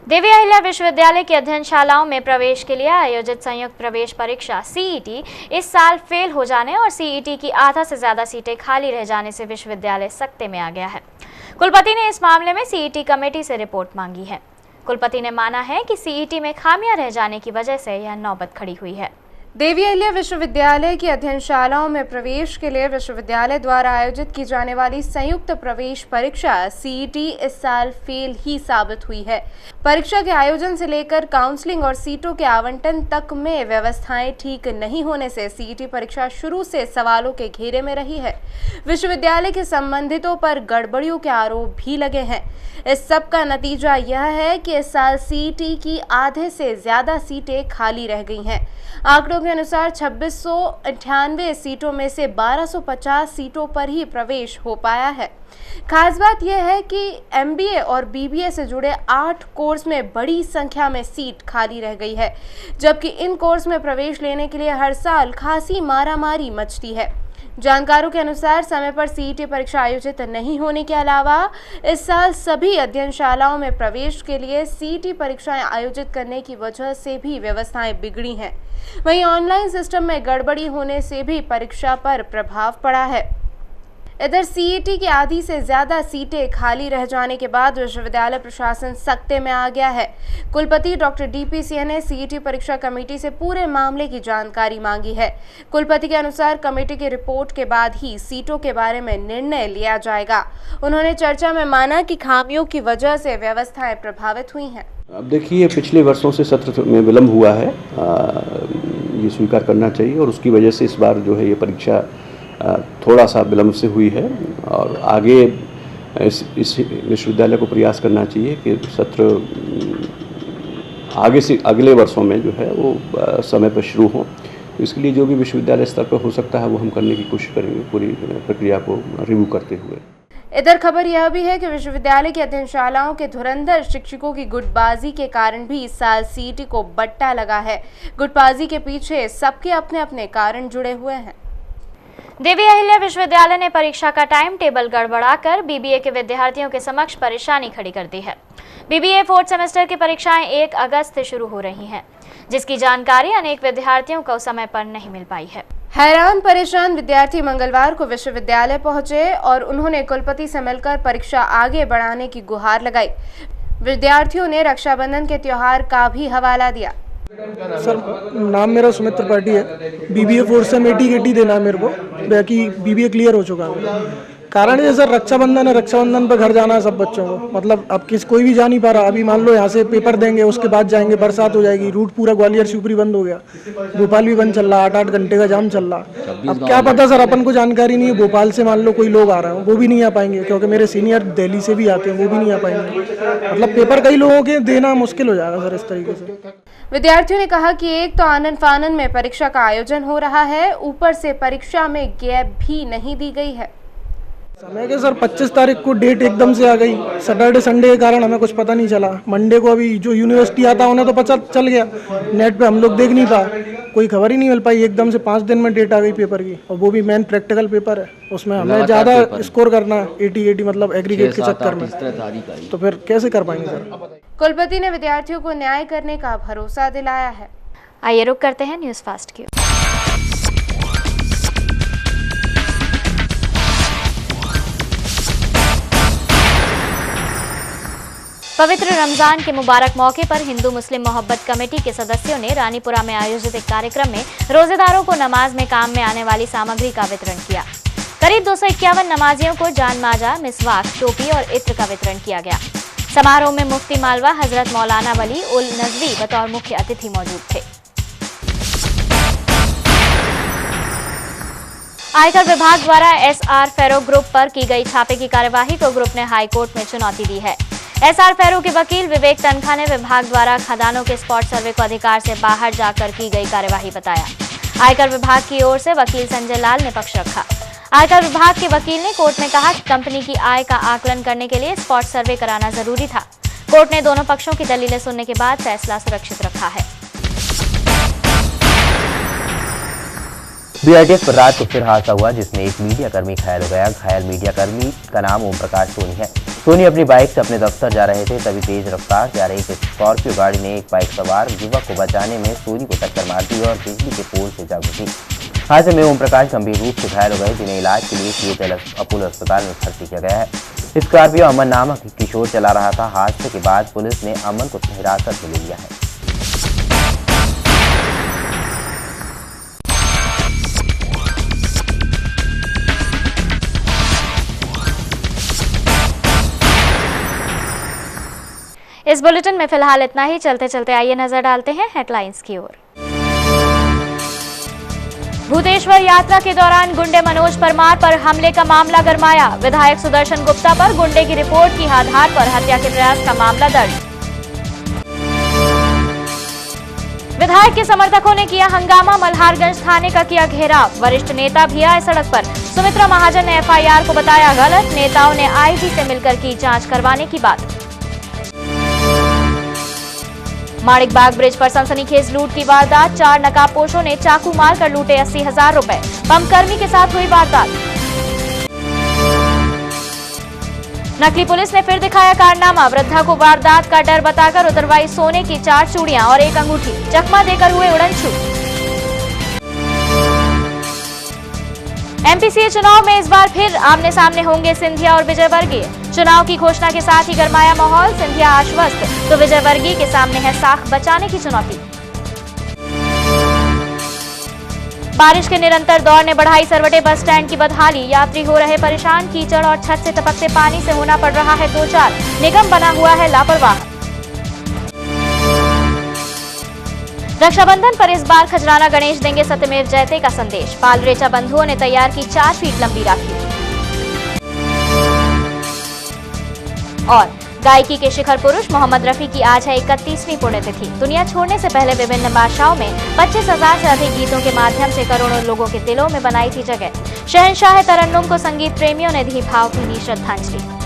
देवी अहिल्या विश्वविद्यालय की अध्ययनशालाओं में प्रवेश के लिए आयोजित संयुक्त प्रवेश परीक्षा सीईटी इस साल फेल हो जाने और सीईटी की आधा से ज्यादा सीटें खाली रह जाने से विश्वविद्यालय सकते में आ गया है। कुलपति ने इस मामले में सीईटी कमेटी से रिपोर्ट मांगी है। कुलपति ने माना है कि सीईटी में खामियां रह जाने की वजह से यह नौबत खड़ी हुई है। देवी अहिल्या विश्वविद्यालय की अध्ययनशालाओं में प्रवेश के लिए विश्वविद्यालय द्वारा आयोजित की जाने वाली संयुक्त प्रवेश परीक्षा सीईटी इस साल फेल ही साबित हुई है। परीक्षा के आयोजन से लेकर काउंसलिंग और सीटों के आवंटन तक में व्यवस्थाएं ठीक नहीं होने से सीईटी परीक्षा शुरू से सवालों के घेरे में रही है। विश्वविद्यालय के संबंधितों पर गड़बड़ियों के आरोप भी लगे हैं। इस सब का नतीजा यह है कि इस साल सीईटी की आधे से ज्यादा सीटें खाली रह गई हैं। आंकड़ों के अनुसार 2698 सीटों में से 1250 सीटों पर ही प्रवेश हो पाया है। खास बात यह है कि एमबीए और बीबीए से जुड़े 8 कोर्स में बड़ी संख्या में सीट खाली रह गई है, जबकि इन कोर्स में प्रवेश लेने के लिए हर साल खासी मारामारी मचती है। जानकारों के अनुसार समय पर सीईटी परीक्षा आयोजित नहीं होने के अलावा इस साल सभी अध्ययनशालाओं में प्रवेश के लिए सीईटी परीक्षाएं आयोजित करने की वजह से भी व्यवस्थाएं बिगड़ी हैं। वहीं ऑनलाइन सिस्टम में गड़बड़ी होने से भी परीक्षा पर प्रभाव पड़ा है। इधर सीईटी की आधी से ज्यादा सीटें खाली रह जाने के बाद विश्वविद्यालय प्रशासन सकते में आ गया है। कुलपति डॉक्टर डीपी सिंह ने सीईटी परीक्षा कमेटी से पूरे मामले की जानकारी मांगी है। कुलपति के अनुसार कमेटी की रिपोर्ट के बाद ही सीटों के बारे में निर्णय लिया जाएगा। उन्होंने चर्चा में माना कि खामियों की वजह से व्यवस्थाएं प्रभावित हुई हैं। अब देखिए, पिछले वर्षों से सत्र में विलम्ब हुआ है, ये स्वीकार करना चाहिए और उसकी वजह से इस बार जो है ये परीक्षा थोड़ा सा विलम्ब से हुई है और आगे इस विश्वविद्यालय को प्रयास करना चाहिए कि सत्र आगे से अगले वर्षों में जो है वो समय पर शुरू हो। इसके लिए जो भी विश्वविद्यालय स्तर पर हो सकता है वो हम करने की कोशिश करेंगे, पूरी प्रक्रिया को रिव्यू करते हुए। इधर खबर यह भी है कि विश्वविद्यालय की अध्ययनशालाओं के धुरंधर शिक्षकों की गुटबाजी के कारण भी इस साल सीईटी को बट्टा लगा है। गुटबाजी के पीछे सबके अपने अपने कारण जुड़े हुए हैं। देवी अहिल्या विश्वविद्यालय ने परीक्षा का टाइम टेबल गड़बड़ाकर बीबीए के विद्यार्थियों के समक्ष परेशानी खड़ी कर दी है। बीबीए 4th सेमेस्टर की परीक्षाएं 1 अगस्त से शुरू हो रही हैं, जिसकी जानकारी अनेक विद्यार्थियों को समय पर नहीं मिल पाई है। हैरान परेशान विद्यार्थी मंगलवार को विश्वविद्यालय पहुंचे और उन्होंने कुलपति से मिलकर परीक्षा आगे बढ़ाने की गुहार लगाई। विद्यार्थियों ने रक्षाबंधन के त्योहार का भी हवाला दिया। सर, नाम मेरा सुमित त्रिपाठी है। बीबीए 4th से AT-KT देना है मेरे को, बाकी बीबीए क्लियर हो चुका है। कारण ये सर रक्षाबंधन है, रक्षाबंधन पर घर जाना है सब बच्चों को, मतलब अब कोई भी जा नहीं पा रहा। अभी मान लो यहाँ से पेपर देंगे, उसके बाद जाएंगे, बरसात हो जाएगी, रूट पूरा ग्वालियर शिवपुरी बंद हो गया, भोपाल भी बंद चल रहा, 8-8 घंटे का जाम चल रहा। अब क्या पता सर, अपन को जानकारी नहीं है, भोपाल से मान लो कोई लोग आ रहे हैं वो भी नहीं आ पाएंगे, क्योंकि मेरे सीनियर दिल्ली से भी आते हैं, वो भी नहीं आ पाएंगे। मतलब पेपर कई लोगों के देना मुश्किल हो जाएगा सर इस तरीके से। विद्यार्थियों ने कहा कि एक तो आनन फानन में परीक्षा का आयोजन हो रहा है, ऊपर से परीक्षा में गैप भी नहीं दी गई है। समय के सर 25 तारीख को डेट एकदम से आ गई, सैटरडे संडे के कारण हमें कुछ पता नहीं चला। मंडे को अभी जो यूनिवर्सिटी आता उन्हें तो पता चल गया, नेट पे हम लोग देख नहीं पाए, कोई खबर ही नहीं मिल पाई। एकदम से 5 दिन में डेट आ गई पेपर की, और वो भी मेन प्रैक्टिकल पेपर है, उसमें हमें ज़्यादा स्कोर करना है, AT-KT मतलब एग्रीगेट के चक्कर में, तो फिर कैसे कर पाएंगे सर। कुलपति ने विद्यार्थियों को न्याय करने का भरोसा दिलाया है। आइए रुक करते हैं न्यूज़ फास्ट की। पवित्र रमजान के मुबारक मौके पर हिंदू मुस्लिम मोहब्बत कमेटी के सदस्यों ने रानीपुरा में आयोजित एक कार्यक्रम में रोजेदारों को नमाज में काम में आने वाली सामग्री का वितरण किया। करीब 251 नमाजियों को जान माजा, मिसवाक, टोपी और इत्र का वितरण किया गया। समारोह में मुफ्ती मालवा हजरत मौलाना वली उल नजवी बतौर मुख्य अतिथि मौजूद थे। आयकर विभाग द्वारा एसआर फेरो ग्रुप पर की गई छापे की कार्यवाही को ग्रुप ने हाईकोर्ट में चुनौती दी है। एसआर फेरो के वकील विवेक तनखा ने विभाग द्वारा खदानों के स्पॉट सर्वे को अधिकार से बाहर जाकर की गई कार्यवाही बताया। आयकर विभाग की ओर से वकील संजय लाल ने पक्ष रखा। आयकर विभाग के वकील ने कोर्ट में कहा कि कंपनी की आय का आकलन करने के लिए स्पॉट सर्वे कराना जरूरी था। कोर्ट ने दोनों पक्षों की दलीलें सुनने के बाद फैसला सुरक्षित रखा है। बीआरटीएस पर रात को फिर हादसा हुआ जिसमें एक मीडिया कर्मी घायल हो गया। घायल मीडिया कर्मी का नाम ओम प्रकाश सोनी है। सोनी अपनी बाइक से अपने दफ्तर जा रहे थे, तभी तेज रफ्तार से आ रही स्कॉर्पियो गाड़ी ने एक बाइक सवार युवक को बचाने में सोनी को टक्कर मार दी और बिजली के पोल से जा घुसी। हादसे में ओम प्रकाश गंभीर रूप से घायल हो गए, जिन्हें इलाज के लिए सीएचएल अपोलो अस्पताल में भर्ती किया गया है। स्कॉर्पियो अमन नामक किशोर चला रहा था। हादसे के बाद पुलिस ने अमन को हिरासत में ले लिया है। इस बुलेटिन में फिलहाल इतना ही। चलते चलते आइए नजर डालते हैं हेडलाइंस की ओर। भूतेश्वर यात्रा के दौरान गुंडे मनोज परमार पर हमले का मामला गरमाया। विधायक सुदर्शन गुप्ता पर गुंडे की रिपोर्ट के आधार पर हत्या के प्रयास का मामला दर्ज। विधायक के समर्थकों ने किया हंगामा, मल्हारगंज थाने का किया घेराव। वरिष्ठ नेता भी आए सड़क पर। सुमित्रा महाजन ने एफआईआर को बताया गलत। नेताओं ने आईजी से मिलकर की जांच करवाने की बात। माणिकबाग ब्रिज पर सनसनीखेज लूट की वारदात। 4 नकाबपोशों ने चाकू मारकर लूटे 80,000 रुपए। पंपकर्मी के साथ हुई वारदात। नकली पुलिस ने फिर दिखाया कारनामा। वृद्धा को वारदात का डर बताकर उतरवाई सोने की 4 चूड़ियां और 1 अंगूठी। चकमा देकर हुए उड़नछू। एमपीसीए चुनाव में इस बार फिर आमने सामने होंगे सिंधिया और विजयवर्गीय। चुनाव की घोषणा के साथ ही गरमाया माहौल। सिंधिया आश्वस्त तो विजयवर्गीय के सामने है साख बचाने की चुनौती। बारिश के निरंतर दौर ने बढ़ाई सरवटे बस स्टैंड की बदहाली। यात्री हो रहे परेशान। कीचड़ और छत से टपकते पानी से होना पड़ रहा है 2-4। निगम बना हुआ है लापरवाह। रक्षाबंधन पर इस बार खजराना गणेश देंगे सत्यमेव जयते का संदेश। पालरेचा बंधुओं ने तैयार की 4 फीट लंबी राखी। और गायकी के शिखर पुरुष मोहम्मद रफी की आज है 31वीं पुण्यतिथि। दुनिया छोड़ने से पहले विभिन्न भाषाओं में 25,000 से अधिक गीतों के माध्यम से करोड़ों लोगों के दिलों में बनाई थी जगह। शहंशाह तरन्नुम को संगीत प्रेमियों ने दी भावभीनी श्रद्धांजलि।